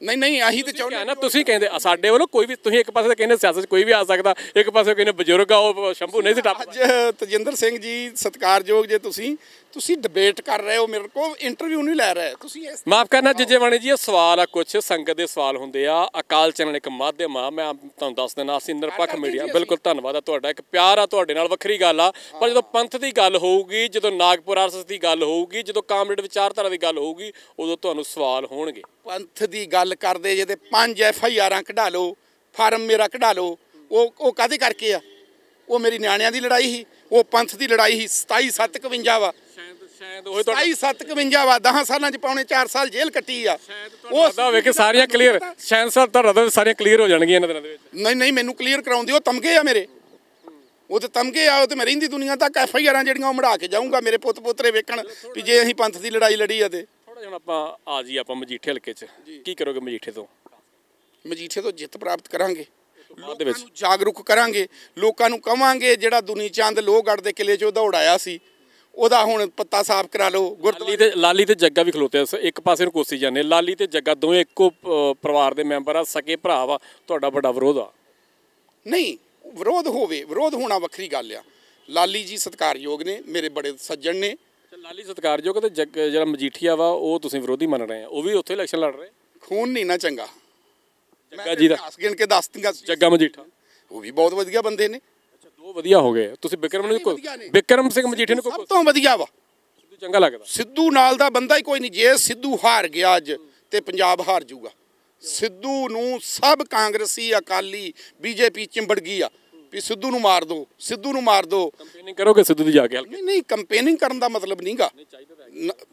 ਨਹੀਂ ਅਸੀਂ ਤੇ ਚਾਹੁੰਦੇ ਨਾ, ਤੁਸੀਂ ਕਹਿੰਦੇ ਸਾਡੇ ਵੱਲੋਂ ਕੋਈ ਵੀ, ਤੁਸੀਂ ਇੱਕ ਪਾਸੇ ਤਾਂ ਕਹਿੰਦੇ ਸਿਆਸਤ 'ਚ ਕੋਈ ਵੀ ਆ ਸਕਦਾ, ਇੱਕ ਪਾਸੇ ਕਹਿੰਦੇ ਬਜ਼ੁਰਗ ਆ ਉਹ ਸ਼ੰਭੂ ਨਹੀਂ ਸੀ ਟੱਪ। ਅੱਜ ਤਜਿੰਦਰ ਸਿੰਘ ਜੀ ਸਤਿਕਾਰਯੋਗ ਜੇ ਤੁਸੀਂ ਡਿਬੇਟ ਕਰ ਰਹੇ ਹੋ, ਮੇਰੇ ਕੋਲ ਇੰਟਰਵਿਊ ਨਹੀਂ ਲੈ ਰਹੇ ਤੁਸੀਂ। ਮਾਫ ਕਰਨਾ ਜਿਜੇਵਾਣੀ ਜੀ, ਇਹ ਸਵਾਲ ਆ, ਕੁਝ ਸੰਗਤ ਦੇ ਸਵਾਲ ਹੁੰਦੇ ਆ। ਅਕਾਲ ਚੈਨਲ ਇੱਕ ਮਾਧਿਅਮ ਆ, ਮੈਂ ਤੁਹਾਨੂੰ ਦੱਸ ਦਿੰਦਾ, ਅਸੀਂ ਨਿਰਪੱਖ ਮੀਡੀਆ। ਬਿਲਕੁਲ ਧੰਨਵਾਦ ਆ ਤੁਹਾਡਾ, ਇੱਕ ਪਿਆਰ ਆ ਤੁਹਾਡੇ ਨਾਲ, ਵੱਖਰੀ ਗੱਲ ਆ। ਪਰ ਜਦੋਂ ਪੰਥ ਦੀ ਗੱਲ ਹੋਊਗੀ, ਜਦੋਂ ਨਾਗਪੁਰ ਆਰਐਸਐਸ ਦੀ ਗੱਲ ਹੋਊਗੀ, ਜਦੋਂ ਕਾਮਰੇਡ ਵਿਚਾਰਧਾਰਾ ਦੀ ਗੱਲ ਹੋਊਗੀ, ਉਦੋਂ ਤੁਹਾਨੂੰ ਸਵਾਲ ਹੋਣਗੇ। ਪੰਥ ਦੀ ਗੱਲ ਕਰਦੇ ਜੇ ਤੇ 5 FIR ਕਢਾ ਲਓ, ਫਾਰਮ ਮੇਰਾ ਕਢਾ ਲਓ। ਉਹ ਕਾਹਦੇ ਕਰਕੇ ਆ? ਉਹ ਮੇਰੀ ਨਿਆਣਿਆਂ ਦੀ ਲੜਾਈ ਸੀ, ਉਹ ਪੰਥ ਦੀ ਲੜਾਈ ਸੀ। 27/7/51 ਵਾ, ਸ਼ਾਇਦ ਉਹ 27/7/51 ਵਾ। 10 ਸਾਲਾਂ ਚ ਪੌਣੇ 4 ਸਾਲ ਜੇਲ੍ਹ ਕੱਟੀ ਆ। ਉਹ ਹੋਵੇ ਕਿ ਸਾਰੀਆਂ ਕਲੀਅਰ, ਸ਼ਾਇਦ ਸਾਹਿਬ ਤੁਹਾਡਾ ਸਾਰੀਆਂ ਕਲੀਅਰ ਹੋ ਜਾਣਗੀਆਂ ਇਹਨਾਂ ਦਿਨਾਂ ਦੇ ਵਿੱਚ। ਨਹੀਂ ਮੈਨੂੰ ਕਲੀਅਰ ਕਰਾਉਂਦੇ। ਉਹ ਤਮਗੇ ਆ ਮੇਰੇ, ਉਹ ਤੇ ਤਮਗੇ ਆ। ਉਹ ਤੇ ਮੈਂ ਰਹਿੰਦੀ ਦੁਨੀਆ ਤੱਕ FIR ਜਿਹੜੀਆਂ ਉਹ ਮੜਾ ਕੇ ਜਾਊਂਗਾ, ਮੇਰੇ ਪੁੱਤ ਪੋਤਰੇ ਵੇਖਣ ਵੀ ਜੇ ਅਸੀਂ ਪੰਥ ਦੀ ਲੜਾਈ ਲੜੀ ਆ। ਤੇ ਥੋੜਾ ਜਿਹਾ ਆਪਾਂ ਆ ਜੀ, ਆਪਾਂ ਮਜੀਠੇ ਹਲਕੇ 'ਚ ਕੀ ਕਰੋਗੇ? ਮਜੀਠੇ ਤੋਂ ਜਿੱਤ ਪ੍ਰਾਪਤ ਕਰਾਂਗੇ, ਲੋਕਾਂ ਨੂੰ ਜਾਗਰੂਕ ਕਰਾਂਗੇ, ਲੋਕਾਂ ਨੂੰ ਕਵਾਂਗੇ ਜਿਹੜਾ ਦੁਨੀ ਚੰਦ ਲੋਹਗੜ੍ਹ ਦੇ ਕਿਲੇ 'ਚੋਂ ਦੌੜਾਇਆ ਸੀ ਉਹਦਾ ਹੁਣ ਪੱਤਾ ਸਾਫ਼ ਕਰਾ ਲਓ। ਲਾਲੀ ਤੇ ਜੱਗਾ ਵੀ ਖਲੋਤੇ ਇੱਕ ਪਾਸੇ ਨੂੰ ਕੋਸੀ ਜਾਂਦੇ। ਲਾਲੀ ਤੇ ਜੱਗਾ ਦੋਵੇਂ ਇੱਕੋ ਪਰਿਵਾਰ ਦੇ ਮੈਂਬਰ ਆ, ਸਕੇ ਭਰਾ ਵਾ। ਤੁਹਾਡਾ ਵੱਡਾ ਵਿਰੋਧ ਆ? ਨਹੀਂ, ਵਿਰੋਧ ਹੋਵੇ, ਵਿਰੋਧ ਹੋਣਾ ਵੱਖਰੀ ਗੱਲ ਆ। ਲਾਲੀ ਜੀ ਸਤਿਕਾਰਯੋਗ ਨੇ, ਮੇਰੇ ਬੜੇ ਸੱਜਣ ਨੇ। ਲਾਲੀ ਸਤਿਕਾਰਯੋਗ ਤੇ ਜਿਹੜਾ ਮਜੀਠੀਆ ਵਾ ਉਹ ਤੁਸੀਂ ਵਿਰੋਧੀ ਮੰਨ ਰਹੇ ਆ, ਉਹ ਵੀ ਉੱਥੇ ਇਲੈਕਸ਼ਨ ਲੜ ਰਹੇ। ਖੂਨ ਨਹੀਂ ਨਾ ਚੰਗਾ। ਜੱਗਾ ਜੀ ਦਾ ਗਿਣ ਕੇ ਦੱਸ ਦਿੰਗਾ। ਜੱਗਾ ਮਜੀਠਾ ਉਹ ਵੀ ਬਹੁਤ ਵਧੀਆ ਬੰਦੇ ਨੇ। ਦੋ ਵਧੀਆ ਹੋ ਗਏ। ਤੁਸੀਂ ਬਿਕਰਮ ਸਿੰਘ ਮਜੀਠੇ ਨੂੰ ਸਭ ਤੋਂ ਵਧੀਆ ਵਾ। ਸਿੱਧੂ ਚੰਗਾ ਲੱਗਦਾ? ਸਿੱਧੂ ਨਾਲ ਦਾ ਬੰਦਾ ਹੀ ਕੋਈ ਨਹੀਂ। ਜੇ ਸਿੱਧੂ ਹਾਰ ਗਿਆ ਅੱਜ ਤੇ ਪੰਜਾਬ ਹਾਰ ਜਾਊਗਾ। ਸਿੱਧੂ ਨੂੰ ਸਭ ਕਾਂਗਰਸੀ, ਅਕਾਲੀ, BJP ਚਿੰਬੜ ਗਈ ਆ ਵੀ ਸਿੱਧੂ ਨੂੰ ਮਾਰ ਦਿਓ, ਸਿੱਧੂ ਨੂੰ ਮਾਰ ਦਿਓ। ਕੰਪੇਨਿੰਗ ਕਰੋਗੇ ਸਿੱਧੂ ਦੀ ਜਾ ਕੇ? ਨਹੀਂ ਕੰਪੇਨਿੰਗ ਕਰਨ ਦਾ ਮਤਲਬ ਨਹੀਂਗਾ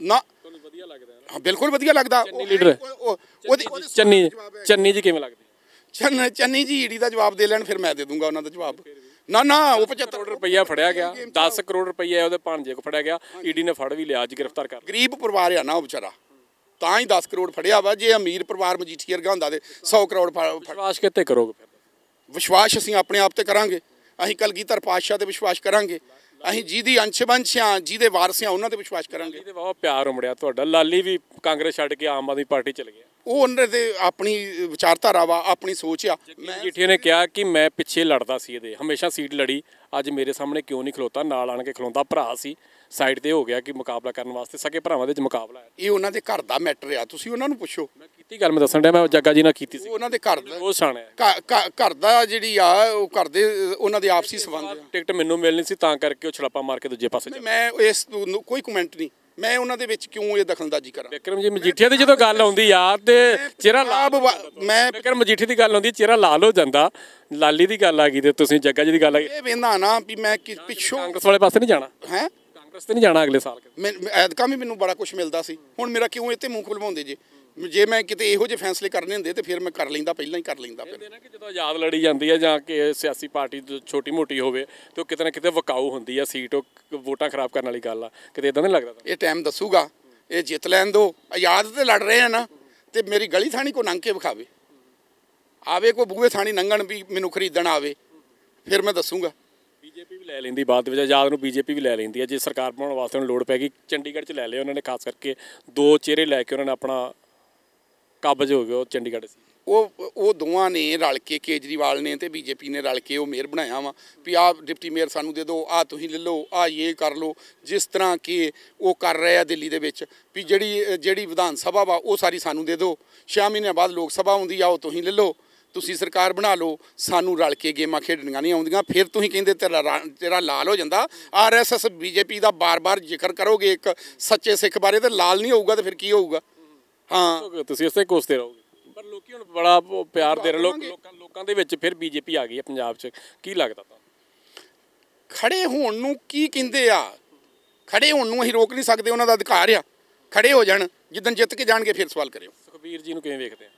ਨਾ। ਵਧੀਆ ਲੱਗਦਾ? ਹਾਂ ਬਿਲਕੁਲ ਵਧੀਆ ਲੱਗਦਾ। ਚੰਨੀ ਜੀ ਕਿਵੇਂ ਲੱਗਦੀ? ਚੰਨੀ ਜੀ ਈਡੀ ਦਾ ਜਵਾਬ ਦੇ ਲੈਣ, ਫਿਰ ਮੈਂ ਦੇ ਦੂੰਗਾ ਉਹਨਾਂ ਦਾ ਜਵਾਬ। ਨਾ ਉਹ 75 ਕਰੋੜ ਰੁਪਈਆ ਫੜਿਆ ਗਿਆ, 10 ਕਰੋੜ ਰੁਪਈਆ ਉਹਦੇ ਭਾਣਜੇ ਕੋ ਫੜਿਆ ਗਿਆ। ਈਡੀ ਨੇ ਫੜ ਵੀ ਲਿਆ, ਅੱਜ ਗ੍ਰਿਫਤਾਰ ਕਰ। ਗਰੀਬ ਪਰਿਵਾਰ ਆ ਨਾ ਉਹ ਵਿਚਾਰਾ, ਤਾਂ ਹੀ 10 ਕਰੋੜ ਫੜਿਆ ਵਾ। ਜੇ ਅਮੀਰ ਪਰਿਵਾਰ ਮਜੀਠੀਆ ਵਰਗਾ ਹੁੰਦਾ ਤੇ 100 ਕਰੋੜ ਵਿਸ਼ਵਾਸ ਕਿੱਥੇ ਕਰੋਗੇ ਫਿਰ? ਵਿਸ਼ਵਾਸ ਅਸੀਂ ਆਪਣੇ ਆਪ ਤੇ ਕਰਾਂਗੇ। ਅਸੀਂ ਕਲਗੀਧਰ ਪਾਤਸ਼ਾਹ ਤੇ ਵਿਸ਼ਵਾਸ ਕਰਾਂਗੇ। ਅਸੀਂ ਜਿਹਦੀ ਅੰਸ਼-ਬੰਸ਼ ਆ, ਜਿਹਦੇ ਵਾਰਸ ਆ, ਉਹਨਾਂ ਤੇ ਵਿਸ਼ਵਾਸ ਕਰਾਂਗੇ। ਇਹਦੇ ਬਹੁਤ ਪਿਆਰ ਉਮੜਿਆ ਤੁਹਾਡਾ। ਲਾਲੀ ਵੀ ਕਾਂਗਰਸ ਛੱਡ ਕੇ ਆਮ ਆਦਮੀ ਪਾਰਟੀ ਚਲ ਗਿਆ। ਉਹ ਉਹਨਾਂ ਦੇ ਆਪਣੀ ਵਿਚਾਰਧਾਰਾ ਵਾ, ਆਪਣੀ ਸੋਚ ਆ। ਮਜੀਠੀਆ ਨੇ ਕਿਹਾ ਕਿ ਮੈਂ ਪਿੱਛੇ ਲੜਦਾ ਸੀ, ਇਹਦੇ ਹਮੇਸ਼ਾ ਸੀਟ ਲੜੀ, ਅੱਜ ਮੇਰੇ ਸਾਹਮਣੇ ਕਿਉਂ ਨਹੀਂ ਖਲੋਤਾ? ਨਾਲ ਆਣ ਕੇ ਖਲੋਂਦਾ, ਭਰਾ ਸੀ, ਸਾਈਡ ਤੇ ਹੋ ਗਿਆ ਕਿ ਮੁਕਾਬਲਾ ਕਰਨ ਵਾਸਤੇ। ਸਕੇ ਭਰਾਵਾਂ ਦੇ ਵਿੱਚ ਮੁਕਾਬਲਾ ਹੈ। ਇਹ ਉਹਨਾਂ ਦੇ ਘਰ ਦਾ ਮੈਟਰ ਆ, ਤੁਸੀਂ ਉਹਨਾਂ ਨੂੰ ਪੁੱਛੋ। ਮੈਂ ਕੀਤੀ ਗੱਲ, ਮੈਂ ਦੱਸਣ ਡਿਆ, ਮੈਂ ਜੱਗਾ ਜੀ ਨਾਲ ਕੀਤੀ ਸੀ। ਉਹਨਾਂ ਦੇ ਘਰ ਦਾ ਉਹ ਸਾਣਾ ਘਰ ਦਾ ਜਿਹੜੀ ਆ, ਉਹ ਘਰ ਦੇ ਉਹਨਾਂ ਦੇ ਆਪਸੀ ਸੰਬੰਧ ਆ। ਟਿਕਟ ਮੈਨੂੰ ਮਿਲਣੀ ਸੀ, ਤਾਂ ਕਰਕੇ ਉਹ ਛੜਾਪਾ ਮਾਰ ਕੇ ਦੂਜੇ ਪਾਸੇ। ਮੈਂ ਇਸ ਨੂੰ ਕੋਈ ਕਮੈਂਟ ਨਹੀਂ, ਮੈਂ ਉਹਨਾਂ ਦੇ ਵਿੱਚ ਕਿਉਂ ਇਹ ਦਖਲਅੰਦਾਜ਼ੀ ਕਰਾਂ? ਬਿਕਰਮ ਜੀ ਮਜੀਠੀਆ ਦੀ ਜਦੋਂ ਗੱਲ ਆਉਂਦੀ ਆ ਤੇ ਚਿਹਰਾ ਮੈਂ ਬਿਕਰਮ ਮਜੀਠੀ ਦੀ ਗੱਲ ਆਉਂਦੀ, ਚਿਹਰਾ ਲਾਲ ਹੋ ਜਾਂਦਾ। ਲਾਲੀ ਦੀ ਗੱਲ ਆ ਗਈ ਤੇ ਤੁਸੀਂ ਜੱਗਾ ਜੀ ਦੀ ਗੱਲ ਆ ਗਈ। ਇਹ ਵੇਂਦਾ ਨਾ ਵੀ ਮੈਂ ਪਿੱਛੋਂ ਕਾਂਗਰਸ ਵਾਲੇ ਪਾਸੇ ਨਹੀਂ ਜਾਣਾ ਹੈ, ਕਾਂਗਰਸ ਤੇ ਨਹੀਂ ਜਾਣਾ ਅਗਲੇ ਸਾਲ। ਐਤਕਾਂ ਵੀ ਮੈਨੂੰ ਬੜਾ ਕੁਝ ਮਿਲਦਾ ਸੀ, ਹੁਣ ਮੇਰਾ ਕਿਉਂ ਇੱਥੇ ਮੂੰਹ ਖੁਲਵਾਉਂਦੇ ਜੇ ਮੈਂ ਕਿਤੇ ਇਹੋ ਜਿਹੇ ਫੈਸਲੇ ਕਰਨੇ ਹੁੰਦੇ ਤੇ ਫਿਰ ਮੈਂ ਕਰ ਲੈਂਦਾ, ਪਹਿਲਾਂ ਹੀ ਕਰ ਲੈਂਦਾ। ਫਿਰ ਕਿ ਜਦੋਂ ਆਜ਼ਾਦ ਲੜੀ ਜਾਂਦੀ ਹੈ ਜਾਂ ਕਿ ਸਿਆਸੀ ਪਾਰਟੀ ਛੋਟੀ ਮੋਟੀ ਹੋਵੇ ਤੇ ਉਹ ਕਿਤੇ ਨਾ ਕਿਤੇ ਵਿਕਾਊ ਹੁੰਦੀ ਆ ਸੀਟ, ਉਹ ਵੋਟਾਂ ਖਰਾਬ ਕਰਨ ਵਾਲੀ ਗੱਲ ਆ। ਕਿਤੇ ਇਦਾਂ ਨਹੀਂ ਲੱਗਦਾ? ਇਹ ਟਾਈਮ ਦੱਸੂਗਾ, ਇਹ ਜਿੱਤ ਲੈਣ ਦੋ। ਆਜ਼ਾਦ ਤੇ ਲੜ ਰਹੇ ਆ ਨਾ, ਤੇ ਮੇਰੀ ਗਲੀ ਥਾਣੀ ਕੋ ਲੰਘ ਕੇ ਵਿਖਾਵੇ, ਆਵੇ ਕੋਈ ਬੂਹੇ ਥਾਣੀ ਲੰਘਣ ਵੀ ਮੈਨੂੰ ਖਰੀਦਣ ਆਵੇ, ਫਿਰ ਮੈਂ ਦੱਸੂਗਾ। BJP ਵੀ ਲੈ ਲੈਂਦੀ ਬਾਅਦ ਵਿੱਚ, ਆਜ਼ਾਦ ਨੂੰ BJP ਵੀ ਲੈ ਲੈਂਦੀ ਹੈ ਜੇ ਸਰਕਾਰ ਬਣਾਉਣ ਵਾਸਤੇ ਉਹਨੂੰ ਲੋੜ ਪੈ ਗਈ। ਚੰਡੀਗੜ੍ਹ 'ਚ ਲੈ ਲਿਆ ਉਹਨਾਂ ਨੇ, ਖਾਸ ਕਰਕੇ 2 ਚਿਹਰੇ ਲੈ ਕੇ ਉਹਨਾਂ ਨੇ ਆਪਣਾ ਕਾਬਜ ਹੋ ਗਿਆ। ਉਹ ਚੰਡੀਗੜ੍ਹ ਸੀ। ਉਹ ਦੋਵਾਂ ਨੇ ਰਲ ਕੇ, ਕੇਜਰੀਵਾਲ ਨੇ ਤੇ BJP ਨੇ ਰਲ ਕੇ ਉਹ ਮੇਅਰ ਬਣਾਇਆ ਵਾ ਵੀ ਆਹ ਡਿਪਟੀ ਮੇਅਰ ਸਾਨੂੰ ਦੇ ਦਿਓ, ਆਹ ਤੁਸੀਂ ਲੈ ਲਓ, ਆਹ ਇਹ ਕਰ ਲਓ। ਜਿਸ ਤਰ੍ਹਾਂ ਕਿ ਉਹ ਕਰ ਰਹੇ ਆ ਦਿੱਲੀ ਦੇ ਵਿੱਚ ਵੀ ਜਿਹੜੀ ਵਿਧਾਨ ਸਭਾ ਵਾ ਉਹ ਸਾਰੀ ਸਾਨੂੰ ਦੇ ਦਿਓ, 6 ਮਹੀਨਿਆਂ ਬਾਅਦ ਲੋਕ ਸਭਾ ਆਉਂਦੀ ਆ, ਉਹ ਤੁਸੀਂ ਲੈ ਲਓ, ਤੁਸੀਂ ਸਰਕਾਰ ਬਣਾ ਲਓ, ਸਾਨੂੰ ਰਲ ਕੇ ਗੇਮਾਂ ਖੇਡਣੀਆਂ ਨਹੀਂ ਆਉਂਦੀਆਂ। ਫਿਰ ਤੁਸੀਂ ਕਹਿੰਦੇ ਤੇਰਾ ਲਾਲ ਹੋ ਜਾਂਦਾ। RSS BJP ਦਾ ਬਾਰ-ਬਾਰ ਜ਼ਿਕਰ ਕਰੋਗੇ ਇੱਕ ਸੱਚੇ ਸਿੱਖ ਬਾਰੇ, ਤੇ ਲਾਲ ਨਹੀਂ ਹੋਊਗਾ ਤੇ ਫਿਰ ਕੀ ਹੋਊਗਾ? ਹਾਂ, ਤੁਸੀਂ ਇਸੇ ਕੋਸਤੇ ਰਹੋਗੇ। ਪਰ ਲੋਕੀ ਹੁਣ ਬੜਾ ਪਿਆਰ ਦੇ ਰਹੇ, ਲੋਕਾਂ ਦੇ ਵਿੱਚ ਫਿਰ BJP ਆ ਗਈ ਹੈ ਪੰਜਾਬ 'ਚ। ਕੀ ਲੱਗਦਾ ਤੁਹਾਨੂੰ? ਖੜੇ ਹੋਣ ਨੂੰ ਕੀ ਕਹਿੰਦੇ ਆ? ਖੜੇ ਹੋਣ ਨੂੰ ਅਸੀਂ ਰੋਕ ਨਹੀਂ ਸਕਦੇ, ਉਹਨਾਂ ਦਾ ਅਧਿਕਾਰ ਆ। ਖੜੇ ਹੋ ਜਾਣ, ਜਿੱਦਣ ਜਿੱਤ ਕੇ ਜਾਣਗੇ ਫਿਰ ਸਵਾਲ ਕਰਿਓ। ਸੁਖਬੀਰ ਜੀ ਨੂੰ ਕਿਵੇਂ ਵੇਖਦੇ ਆ?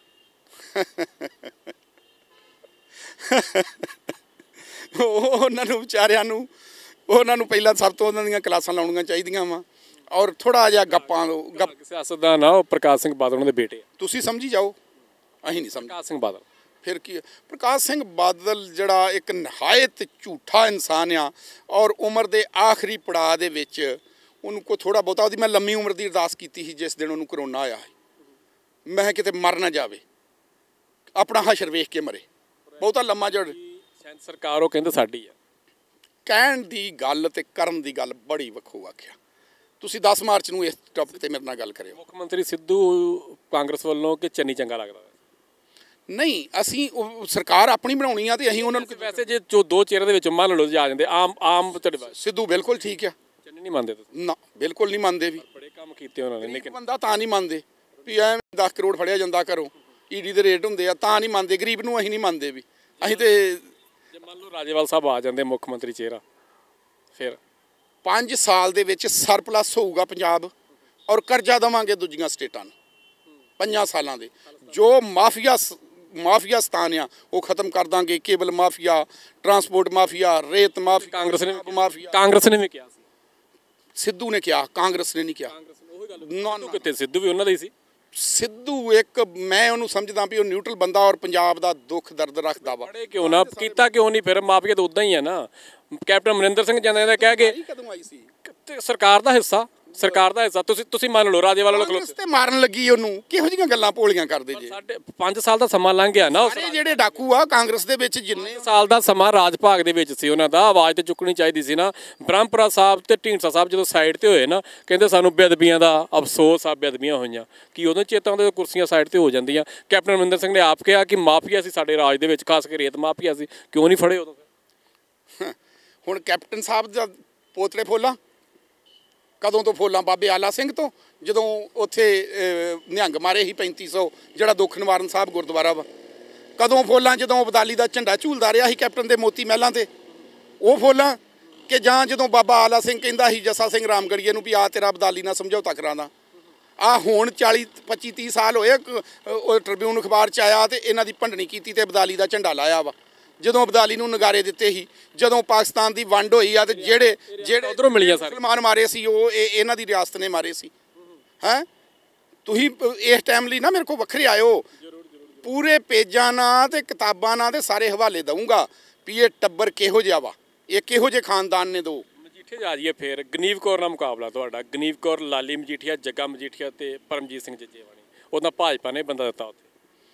ਉਹਨਾਂ ਨੂੰ ਵਿਚਾਰਿਆਂ ਨੂੰ ਉਹਨਾਂ ਨੂੰ ਪਹਿਲਾਂ ਸਭ ਤੋਂ ਉਹਨਾਂ ਦੀਆਂ ਕਲਾਸਾਂ ਲਾਉਣੀਆਂ ਚਾਹੀਦੀਆਂ ਵਾ ਔਰ ਥੋੜਾ ਜਿਹਾ ਗੱਪਾਂ ਸਿਆਸਤਦਾਨ ਆ ਉਹ ਪ੍ਰਕਾਸ਼ ਸਿੰਘ ਬਾਦਲ ਉਹਨਾਂ ਦੇ ਬੇਟੇ ਆ। ਤੁਸੀਂ ਸਮਝੀ ਜਾਓ, ਅਸੀਂ ਨਹੀਂ ਸਮਝ। ਪ੍ਰਕਾਸ਼ ਸਿੰਘ ਬਾਦਲ ਫਿਰ ਕੀ ਹੈ? ਪ੍ਰਕਾਸ਼ ਸਿੰਘ ਬਾਦਲ ਜਿਹੜਾ ਇੱਕ ਨਿਹਾਇਤ ਝੂਠਾ ਇਨਸਾਨ ਆ ਔਰ ਉਮਰ ਦੇ ਆਖਰੀ ਪੜਾਅ ਦੇ ਵਿੱਚ ਉਹਨੂੰ ਕੋਈ ਥੋੜਾ ਬਹੁਤਾ ਉਹਦੀ ਮੈਂ ਲੰਮੀ ਉਮਰ ਦੀ ਅਰਦਾਸ ਕੀਤੀ ਸੀ ਜਿਸ ਦਿਨ ਉਹਨੂੰ ਕਰੋਨਾ ਆਇਆ। ਮੈਂ ਕਿਤੇ ਮਰ ਨਾ ਜਾਵੇ, ਆਪਣਾ ਹਸ਼ਰ ਵੇਖ ਕੇ ਮਰੇ, ਬਹੁਤਾ ਲੰਮਾ ਜੜ। ਸ਼ਾਇਦ ਸਰਕਾਰ ਉਹ ਕਹਿੰਦੇ ਸਾਡੀ ਆ। ਕਹਿਣ ਦੀ ਗੱਲ ਤੇ ਕਰਨ ਦੀ ਗੱਲ ਬੜੀ ਵੱਖੋ ਆਖਿਆ। ਤੁਸੀਂ 10 ਮਾਰਚ ਨੂੰ ਇਸ ਟੌਪਿਕ ਤੇ ਮੇਰੇ ਨਾਲ ਗੱਲ ਕਰਿਓ। ਮੁੱਖ ਮੰਤਰੀ ਸਿੱਧੂ ਕਾਂਗਰਸ ਵੱਲੋਂ ਕਿ ਚੰਨੀ ਚੰਗਾ ਲੱਗਦਾ? ਨਹੀਂ, ਅਸੀਂ ਸਰਕਾਰ ਆਪਣੀ ਬਣਾਉਣੀ ਆ ਤੇ ਅਸੀਂ ਉਹਨਾਂ ਨੂੰ ਵੈਸੇ ਜੇ ਜੋ ਦੋ ਚਿਹਰੇ ਦੇ ਵਿੱਚ ਮੰਨ ਲਓ ਜਾ ਜਾਂਦੇ ਆਮ ਸਿੱਧੂ ਬਿਲਕੁਲ ਠੀਕ ਆ। ਚੰਨੀ ਨਹੀਂ ਮੰਨਦੇ ਤੁਸੀਂ? ਨਾ, ਬਿਲਕੁਲ ਨਹੀਂ ਮੰਨਦੇ। ਵੀ ਬੜੇ ਕੰਮ ਕੀਤੇ ਉਹਨਾਂ ਨੇ, ਲੇਕਿਨ ਬੰਦਾ ਤਾਂ ਨਹੀਂ ਮੰਨਦੇ ਵੀ ਐ 10 ਕਰੋੜ ਫੜਿਆ ਜਾਂਦਾ ਘਰੋਂ, ਈਡੀ ਦੇ ਰੇਟ ਹੁੰਦੇ ਆ ਤਾਂ ਨਹੀਂ ਮੰਨਦੇ। ਗਰੀਬ ਨੂੰ ਅਸੀਂ ਨਹੀਂ ਮੰਨਦੇ। ਵੀ ਅਸੀਂ ਤੇ ਜੇ ਮੰਨ ਲਓ ਰਾਜੇਵਾਲ ਸਾਹਿਬ ਆ ਜਾਂਦੇ ਮੁੱਖ ਮੰਤਰੀ ਚਿਹਰਾ, ਫਿਰ 5 ਸਾਲ ਦੇ ਵਿੱਚ ਸਰਪਲਸ ਹੋਊਗਾ ਪੰਜਾਬ ਔਰ ਕਰਜ਼ਾ ਦੇਵਾਂਗੇ ਦੂਜੀਆਂ ਸਟੇਟਾਂ ਨੂੰ 5 ਸਾਲਾਂ ਦੇ। ਜੋ ਮਾਫੀਆ ਸਤਾਨ ਆ ਉਹ ਖਤਮ ਕਰ ਦਾਂਗੇ। ਕੇਬਲ ਮਾਫੀਆ, ਟਰਾਂਸਪੋਰਟ ਮਾਫੀਆ, ਰੇਤ ਮਾਫੀਆ। ਕਾਂਗਰਸ ਨੇ ਵੀ ਕਿਹਾ ਸੀ, ਸਿੱਧੂ ਨੇ ਕਿਹਾ, ਕਾਂਗਰਸ ਨੇ ਨਹੀਂ ਕਿਹਾ। ਉਹੀ ਗੱਲ ਕਿਤੇ ਸਿੱਧੂ ਵੀ ਉਹਨਾਂ ਦਾ ਹੀ ਸੀ। ਸਿੱਧੂ ਇੱਕ ਮੈਂ ਉਹਨੂੰ ਸਮਝਦਾ ਵੀ ਉਹ ਨਿਊਟਰਲ ਬੰਦਾ ਔਰ ਪੰਜਾਬ ਦਾ ਦੁੱਖ ਦਰਦ ਰੱਖਦਾ ਵਾ। ਕਿਉਂ ਨਾ ਕੀਤਾ, ਕਿਉਂ ਨਹੀਂ? ਫਿਰ ਮਾਫੀਆ ਤਾਂ ਉਦਾਂ ਹੀ ਆ ਨਾ। ਕੈਪਟਨ ਅਮਰਿੰਦਰ ਸਿੰਘ ਜਾਂਦੇ ਨੇ ਕਹਿ ਕੇ ਕਦੋਂ ਆਈ ਸੀ? ਸਰਕਾਰ ਦਾ ਹਿੱਸਾ ਤੁਸੀਂ ਮੰਨ ਲਓ ਰਾਜੇਵਾਲ ਵਾਲਾ ਕਾਂਗਰਸ ਤੇ ਮਾਰਨ ਲੱਗੀ ਉਹਨੂੰ। ਕਿਹੋ ਜਿਹੀਆਂ ਗੱਲਾਂ ਭੋਲੀਆਂ ਕਰਦੇ ਜੇ? 5 ਸਾਲ ਦਾ ਸਮਾਂ ਲੰਘ ਗਿਆ ਨਾ। ਸਾਰੇ ਜਿਹੜੇ ਡਾਕੂ ਆ ਕਾਂਗਰਸ ਦੇ ਵਿੱਚ ਜਿੰਨੇ ਸਾਲ ਦਾ ਸਮਾਂ ਰਾਜ ਭਾਗ ਦੇ ਵਿੱਚ ਸੀ ਉਹਨਾਂ ਦਾ। ਆਵਾਜ਼ ਤੇ ਚੁੱਕਣੀ ਚਾਹੀਦੀ ਸੀ ਨਾ। ਬ੍ਰਹਮਪੁਰਾ ਸਾਹਿਬ ਤੇ ਢੀਂਡਸਾ ਸਾਹਿਬ ਜਦੋਂ ਸਾਈਡ ਤੇ ਹੋਏ ਨਾ, ਕਹਿੰਦੇ ਸਾਨੂੰ ਬੇਅਦਬੀਆਂ ਦਾ ਅਫਸੋਸ ਆ, ਬੇਅਦਬੀਆਂ ਹੋਈਆਂ। ਕਿ ਉਦੋਂ ਚੇਤਾਂ ਦੇ ਕੁਰਸੀਆਂ ਸਾਈਡ ਤੇ ਹੋ ਜਾਂਦੀਆਂ। ਕੈਪਟਨ ਅਮਰਿੰਦਰ ਸਿੰਘ ਨੇ ਆਪ ਕਿਹਾ ਕਿ ਮਾਫੀਆ ਸੀ ਸਾਡੇ ਰਾਜ ਦੇ ਵਿੱਚ, ਖਾਸ ਕਰਕੇ ਰੇਤ ਮਾਫੀਆ ਸੀ। ਕਿਉਂ ਨਹੀਂ ਫੜੇ ਉਦੋਂ? ਹੁਣ ਕੈਪਟਨ ਸਾਹਿਬ ਦਾ ਪੋਤਰੇ ਫੋਲਾਂ ਕਦੋਂ ਤੋਂ ਫੋਲਾਂ? ਬਾਬੇ ਆਲਾ ਸਿੰਘ ਤੋਂ, ਜਦੋਂ ਉੱਥੇ ਨਿਹੰਗ ਮਾਰੇ ਸੀ 3500, ਜਿਹੜਾ ਦੁੱਖ ਨਿਵਾਰਨ ਸਾਹਿਬ ਗੁਰਦੁਆਰਾ ਵਾ। ਕਦੋਂ ਫੋਲਾਂ? ਜਦੋਂ ਅਬਦਾਲੀ ਦਾ ਝੰਡਾ ਝੂਲਦਾ ਰਿਹਾ ਸੀ ਕੈਪਟਨ ਦੇ ਮੋਤੀ ਮਹਿਲਾਂ ਤੇ, ਉਹ ਫੋਲਾਂ? ਕਿ ਜਾਂ ਜਦੋਂ ਬਾਬਾ ਆਲਾ ਸਿੰਘ ਕਹਿੰਦਾ ਸੀ ਜੱਸਾ ਸਿੰਘ ਰਾਮਗੜੀਏ ਨੂੰ ਵੀ ਆ ਤੇਰਾ ਅਬਦਾਲੀ ਨਾਲ ਸਮਝੌਤਾ ਕਰਾਂਦਾ। ਆ ਹੁਣ 40 25 30 ਸਾਲ ਹੋਏ ਉਹ ਟ੍ਰਿਬਿਊਨ ਅਖਬਾਰ 'ਚ ਆਇਆ ਤੇ ਇਹਨਾਂ ਦੀ ਭੰਡਣੀ ਕੀਤੀ ਤੇ ਅਬਦਾਲੀ ਦਾ ਝੰਡਾ ਲਾਇਆ ਵਾ। ਜਦੋਂ ਅਬਦਾਲੀ ਨੂੰ ਨਗਾਰੇ ਦਿੱਤੇ ਸੀ, ਜਦੋਂ ਪਾਕਿਸਤਾਨ ਦੀ ਵੰਡ ਹੋਈ ਆ ਤੇ ਜਿਹੜੇ ਉਧਰੋਂ ਮਿਲੀਆਂ ਮੁਸਲਮਾਨ ਮਾਰੇ ਸੀ ਉਹ ਇਹਨਾਂ ਦੀ ਰਿਆਸਤ ਨੇ ਮਾਰੇ ਸੀ। ਹੈਂ, ਤੁਸੀਂ ਇਸ ਟਾਈਮ ਲਈ ਨਾ ਮੇਰੇ ਕੋਲ ਵੱਖਰੇ ਆਇਓ। ਪੂਰੇ ਪੇਜਾਂ ਨਾਲ ਤੇ ਕਿਤਾਬਾਂ ਨਾਲ ਤੇ ਸਾਰੇ ਹਵਾਲੇ ਦਊਂਗਾ ਵੀ ਇਹ ਟੱਬਰ ਕਿਹੋ ਜਿਹਾ ਵਾ, ਇਹ ਕਿਹੋ ਜਿਹੇ ਖਾਨਦਾਨ ਨੇ। ਦੋ ਮਜੀਠੇ ਜਾ ਜਾਈਏ ਫਿਰ। ਗਨੀਵ ਕੌਰ ਨਾਲ ਮੁਕਾਬਲਾ ਤੁਹਾਡਾ। ਗਨੀਵ ਕੌਰ, ਲਾਲੀ ਮਜੀਠੀਆ, ਜੱਗਾ ਮਜੀਠੀਆ ਤੇ ਪਰਮਜੀਤ ਸਿੰਘ ਜੱਜੇਵਾਣੀ। ਉਹਦਾ ਭਾਜਪਾ ਨੇ ਬੰਦਾ ਦਿੱਤਾ ਉੱਥੇ।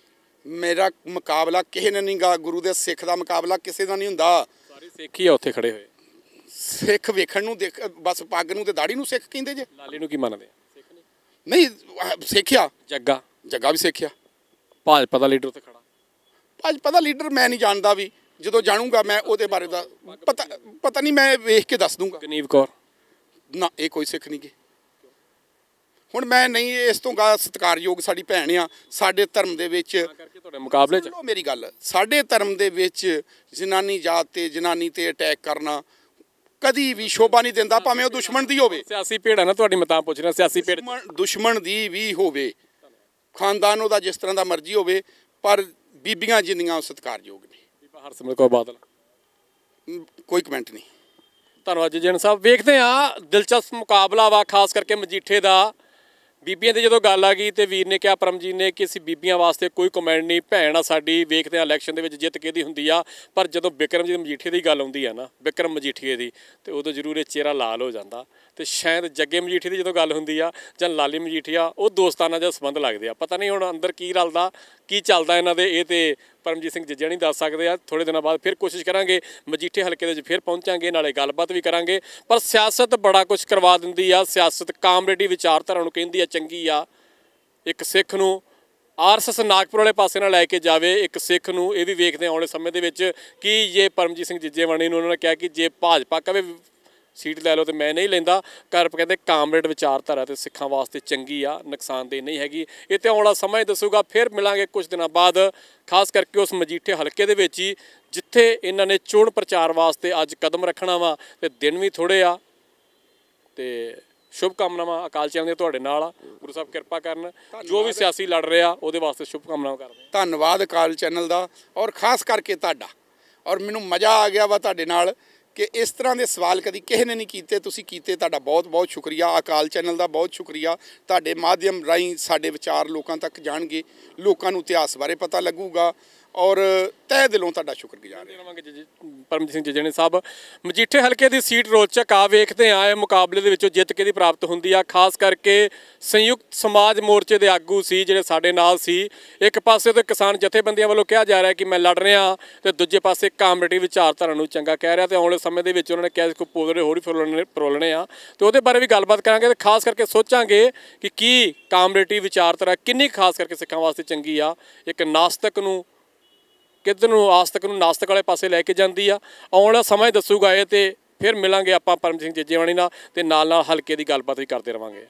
ਮੇਰਾ ਮੁਕਾਬਲਾ ਕਿਸੇ ਨੇ ਨਹੀਂ ਗਾ। ਗੁਰੂ ਦੇ ਸਿੱਖ ਦਾ ਮੁਕਾਬਲਾ ਕਿਸੇ ਦਾ ਨਹੀਂ ਹੁੰਦਾ। ਸਾਰੇ ਸਿੱਖ ਹੀ ਆ ਉੱਥੇ ਖੜੇ ਹੋਏ। ਸਿੱਖ ਵੇਖਣ ਨੂੰ ਦੇਖ, ਬਸ ਪੱਗ ਨੂੰ ਤੇ ਦਾੜੀ ਨੂੰ ਸਿੱਖ ਕਹਿੰਦੇ ਜੇ। ਲਾਲੀ ਨੂੰ ਕੀ ਮੰਨਦੇ ਆ? ਨਹੀਂ ਸਿੱਖਿਆ। ਜੱਗਾ ਵੀ ਸਿੱਖਿਆ। ਭਾਜਪਾ ਦਾ ਲੀਡਰ ਉੱਥੇ ਖੜਾ। ਭਾਜਪਾ ਦਾ ਲੀਡਰ ਮੈਂ ਨਹੀਂ ਜਾਣਦਾ। ਵੀ ਜਦੋਂ ਜਾਣੂਗਾ ਮੈਂ ਉਹਦੇ ਬਾਰੇ ਦਾ ਪਤਾ ਨਹੀਂ, ਮੈਂ ਵੇਖ ਕੇ ਦੱਸ ਦੂੰਗਾ। ਗਨੀਵ ਕੌਰ ਨਾ, ਇਹ ਕੋਈ ਸਿੱਖ ਨਹੀਂ ਗੇ। ਹੁਣ ਮੈਂ ਨਹੀਂ, ਇਸ ਤੋਂ ਗਾ ਸਤਿਕਾਰਯੋਗ ਸਾਡੀ ਭੈਣ ਆ। ਸਾਡੇ ਧਰਮ ਦੇ ਵਿੱਚ ਕਰਕੇ ਤੁਹਾਡੇ ਮੁਕਾਬਲੇ 'ਚ ਮੇਰੀ ਗੱਲ, ਸਾਡੇ ਧਰਮ ਦੇ ਵਿੱਚ ਜਨਾਨੀ ਜਾਤ ਤੇ ਜਨਾਨੀ ਤੇ ਅਟੈਕ ਕਰਨਾ ਕਦੀ ਵੀ ਸ਼ੋਭਾ ਨਹੀਂ ਦਿੰਦਾ, ਭਾਵੇਂ ਉਹ ਦੁਸ਼ਮਣ ਦੀ ਹੋਵੇ। ਸਿਆਸੀ ਭੇਡ ਆ ਨਾ ਤੁਹਾਡੀ, ਮੈਂ ਤਾਂ ਪੁੱਛ ਰਿਹਾ। ਸਿਆਸੀ ਭੇਡ ਦੁਸ਼ਮਣ ਦੀ ਵੀ ਹੋਵੇ, ਖਾਨਦਾਨ ਉਹਦਾ ਜਿਸ ਤਰ੍ਹਾਂ ਦਾ ਮਰਜ਼ੀ ਹੋਵੇ, ਪਰ ਬੀਬੀਆਂ ਜਿੰਨੀਆਂ ਸਤਿਕਾਰਯੋਗ ਨੇ। ਹਰਸਿਮਰਤ ਕੌਰ ਬਾਦਲ ਕੋਈ ਕਮੈਂਟ ਨਹੀਂ। ਧੰਨਵਾਦ ਜੀ ਜਨ ਸਾਹਿਬ। ਵੇਖਦੇ ਹਾਂ, ਦਿਲਚਸਪ ਮੁਕਾਬਲਾ ਵਾ ਖਾਸ ਕਰਕੇ ਮਜੀਠੇ ਦਾ। ਬੀਬੀਆਂ ਦੀ ਜਦੋਂ ਗੱਲ ਆ ਗਈ ਤੇ ਵੀਰ ਨੇ ਕਿਹਾ, ਪਰਮਜੀਤ ਨੇ, ਕਿ ਅਸੀਂ ਬੀਬੀਆਂ ਵਾਸਤੇ ਕੋਈ ਕਮੈਂਟ ਨਹੀਂ। ਭੈਣ ਆ ਸਾਡੀ। ਵੇਖਦੇ ਹਾਂ ਇਲੈਕਸ਼ਨ ਦੇ ਵਿੱਚ ਜਿੱਤ ਕਿਹਦੀ ਹੁੰਦੀ ਆ। ਪਰ ਜਦੋਂ ਬਿਕਰਮਜੀਤ ਮਜੀਠੀਏ ਦੀ ਗੱਲ ਆਉਂਦੀ ਆ ਨਾ, ਬਿਕਰਮ ਮਜੀਠੀਏ ਦੀ, ਤੇ ਉਦੋਂ ਜ਼ਰੂਰ ਇਹ ਚਿਹਰਾ ਲਾਲ ਹੋ ਜਾਂਦਾ। ਤੇ ਸ਼ਾਇਦ ਜੱਗੇ ਮਜੀਠੀਏ ਦੀ ਜਦੋਂ ਗੱਲ ਹੁੰਦੀ ਆ ਜਾਂ ਲਾਲੀ ਮਜੀਠੀਆ, ਉਹ ਦੋਸਤਾਨਾ ਜਿਹਾ ਸੰਬੰਧ ਲੱਗਦੇ ਆ। ਪਤਾ ਨਹੀਂ ਹੁਣ ਅੰਦਰ ਕੀ ਰਲਦਾ, ਕੀ ਚੱਲਦਾ ਇਹਨਾਂ ਦੇ। ਇਹ ਤੇ ਪਰਮਜੀਤ ਸਿੰਘ ਜੱਜਾ ਨਹੀਂ ਦੱਸ ਸਕਦੇ ਆ। ਥੋੜੇ ਦਿਨਾਂ ਬਾਅਦ ਫਿਰ ਕੋਸ਼ਿਸ਼ ਕਰਾਂਗੇ, ਮਜੀਠੇ ਹਲਕੇ ਦੇ ਵਿੱਚ ਫਿਰ ਪਹੁੰਚਾਂਗੇ, ਨਾਲੇ ਗੱਲਬਾਤ ਵੀ ਕਰਾਂਗੇ। ਪਰ ਸਿਆਸਤ ਬੜਾ ਕੁਝ ਕਰਵਾ ਦਿੰਦੀ ਆ। ਸਿਆਸਤ ਕਾਮਰੇਡੀ ਵਿਚਾਰਧਾਰਾ ਨੂੰ ਕਹਿੰਦੀ ਆ ਚੰਗੀ ਆ। ਇੱਕ ਸਿੱਖ ਨੂੰ ਆਰਐਸਐਸ ਨਾਗਪੁਰ ਵਾਲੇ ਪਾਸੇ ਨਾਲ ਲੈ ਕੇ ਜਾਵੇ। ਇੱਕ ਸਿੱਖ ਨੂੰ ਇਹ ਵੀ ਵੇਖਦੇ ਆਉਣ ਵਾਲੇ ਸਮੇਂ ਦੇ ਵਿੱਚ ਕਿ ਜੇ ਪਰਮਜੀਤ ਸਿੰਘ ਜੱਜੇਵਾਣੀ ਨੂੰ ਉਹਨਾਂ ਨੇ ਕਿਹਾ ਕਿ ਜੇ ਭਾਜਪਾ ਕਵੇ ਸੀਟ ਲੈ ਲਓ ਤੇ ਮੈਂ ਨਹੀਂ ਲੈਂਦਾ। ਘਰ ਕਹਿੰਦੇ ਕਾਮਰੇਡ ਵਿਚਾਰਧਾਰਾ ਤੇ ਸਿੱਖਾਂ ਵਾਸਤੇ ਚੰਗੀ ਆ, ਨੁਕਸਾਨਦੇਹ ਨਹੀਂ ਹੈਗੀ। ਇਹ ਤੇ ਆਉਣ ਵਾਲਾ ਸਮਾਂ ਹੀ ਦੱਸੂਗਾ। ਫਿਰ ਮਿਲਾਂਗੇ ਕੁਝ ਦਿਨਾਂ ਬਾਅਦ, ਖਾਸ ਕਰਕੇ ਉਸ ਮਜੀਠੇ ਹਲਕੇ ਦੇ ਵਿੱਚ ਹੀ ਜਿੱਥੇ ਇਹਨਾਂ ਨੇ ਚੋਣ ਪ੍ਰਚਾਰ ਵਾਸਤੇ ਅੱਜ ਕਦਮ ਰੱਖਣਾ ਵਾ। ਤੇ ਦਿਨ ਵੀ ਥੋੜ੍ਹੇ ਆ ਤੇ ਸ਼ੁਭ ਕਾਮਨਾਵਾਂ ਅਕਾਲ ਚੈਨਲ ਦੀਆਂ ਤੁਹਾਡੇ ਨਾਲ ਆ। ਗੁਰੂ ਸਾਹਿਬ ਕਿਰਪਾ ਕਰਨ, ਜੋ ਵੀ ਸਿਆਸੀ ਲੜ ਰਿਹਾ ਉਹਦੇ ਵਾਸਤੇ ਸ਼ੁਭ ਕਾਮਨਾਵਾਂ ਕਰਦੇ ਹਾਂ। ਧੰਨਵਾਦ ਅਕਾਲ ਚੈਨਲ ਦਾ ਔਰ ਖਾਸ ਕਰਕੇ ਤੁਹਾਡਾ। ਔਰ ਮੈਨੂੰ ਮਜ਼ਾ ਆ ਗਿਆ ਵਾ ਤੁਹਾਡੇ ਨਾਲ ਕਿ ਇਸ ਤਰ੍ਹਾਂ ਦੇ ਸਵਾਲ ਕਦੀ ਕਿਸੇ ਨੇ ਨਹੀਂ ਕੀਤੇ, ਤੁਸੀਂ ਕੀਤੇ। ਤੁਹਾਡਾ ਬਹੁਤ ਬਹੁਤ ਸ਼ੁਕਰੀਆ। ਅਕਾਲ ਚੈਨਲ ਦਾ ਬਹੁਤ ਸ਼ੁਕਰੀਆ। ਤੁਹਾਡੇ ਮਾਧਿਅਮ ਰਾਹੀਂ ਸਾਡੇ ਵਿਚਾਰ ਲੋਕਾਂ ਤੱਕ ਜਾਣਗੇ, ਲੋਕਾਂ ਨੂੰ ਇਤਿਹਾਸ ਬਾਰੇ ਪਤਾ ਲੱਗੂਗਾ ਔਰ ਤਹਿ ਦਿਲੋਂ ਤੁਹਾਡਾ ਸ਼ੁਕਰਗੁਜ਼ਾਰ ਹਾਂ। ਪਰਮਜੀਤ ਸਿੰਘ ਜੱਜਣੇ ਸਾਹਿਬ, ਮਜੀਠੇ ਹਲਕੇ ਦੀ ਸੀਟ ਰੋਚਕ ਆ। ਵੇਖਦੇ ਆ ਇਹ ਮੁਕਾਬਲੇ ਦੇ ਵਿੱਚੋਂ ਜਿੱਤ ਕਿਹਦੀ ਪ੍ਰਾਪਤ ਹੁੰਦੀ ਆ। ਖਾਸ ਕਰਕੇ ਸੰਯੁਕਤ ਸਮਾਜ ਮੋਰਚੇ ਦੇ ਆਗੂ ਸੀ ਜਿਹੜੇ ਸਾਡੇ ਨਾਲ ਸੀ। ਇੱਕ ਪਾਸੇ ਤੋਂ ਕਿਸਾਨ ਜਥੇਬੰਦੀਆਂ ਵੱਲੋਂ ਕਿਹਾ ਜਾ ਰਿਹਾ ਕਿ ਮੈਂ ਲੜ ਰਿਹਾ, ਤੇ ਦੂਜੇ ਪਾਸੇ ਕਾਮਰੇਡੀ ਵਿਚਾਰਧਾਰਾ ਨੂੰ ਚੰਗਾ ਕਹਿ ਰਿਹਾ, ਤੇ ਆਉਣ ਵਾਲੇ ਸਮੇਂ ਦੇ ਵਿੱਚ ਉਹਨਾਂ ਨੇ ਕਿਹਾ ਕੋਈ ਪੋਦੜੇ ਹੋਰ ਹੀ ਫਰੋਲਣੇ ਆ, ਤੇ ਉਹਦੇ ਬਾਰੇ ਵੀ ਗੱਲਬਾਤ ਕਰਾਂਗੇ। ਤੇ ਖਾਸ ਕਰਕੇ ਸੋਚਾਂਗੇ ਕਿ ਕੀ ਕਾਮਰੇਡੀ ਵਿਚਾਰਧਾਰਾ ਕਿੰਨੀ ਖਾਸ ਕਰਕੇ ਸਿੱਖਾਂ ਵਾਸਤੇ ਚੰਗੀ ਆ, ਇੱਕ ਨਾਸਤਕ ਨੂੰ ਕਿੱਧਰ ਨੂੰ, ਆਸਤਕ ਨੂੰ ਨਾਸਤਕ ਵਾਲੇ ਪਾਸੇ ਲੈ ਕੇ ਜਾਂਦੀ ਆ। ਆਉਣ ਵਾਲਾ ਸਮਾਂ ਦੱਸੂਗਾ ਇਹ। ਤੇ ਫਿਰ ਮਿਲਾਂਗੇ ਆਪਾਂ ਪਰਮਜੀਤ ਸਿੰਘ ਜੱਜੇਵਾਣੀ ਨਾਲ, ਤੇ ਨਾਲ ਨਾਲ ਹਲਕੇ ਦੀ ਗੱਲਬਾਤ ਵੀ ਕਰਦੇ ਰਹਾਂਗੇ।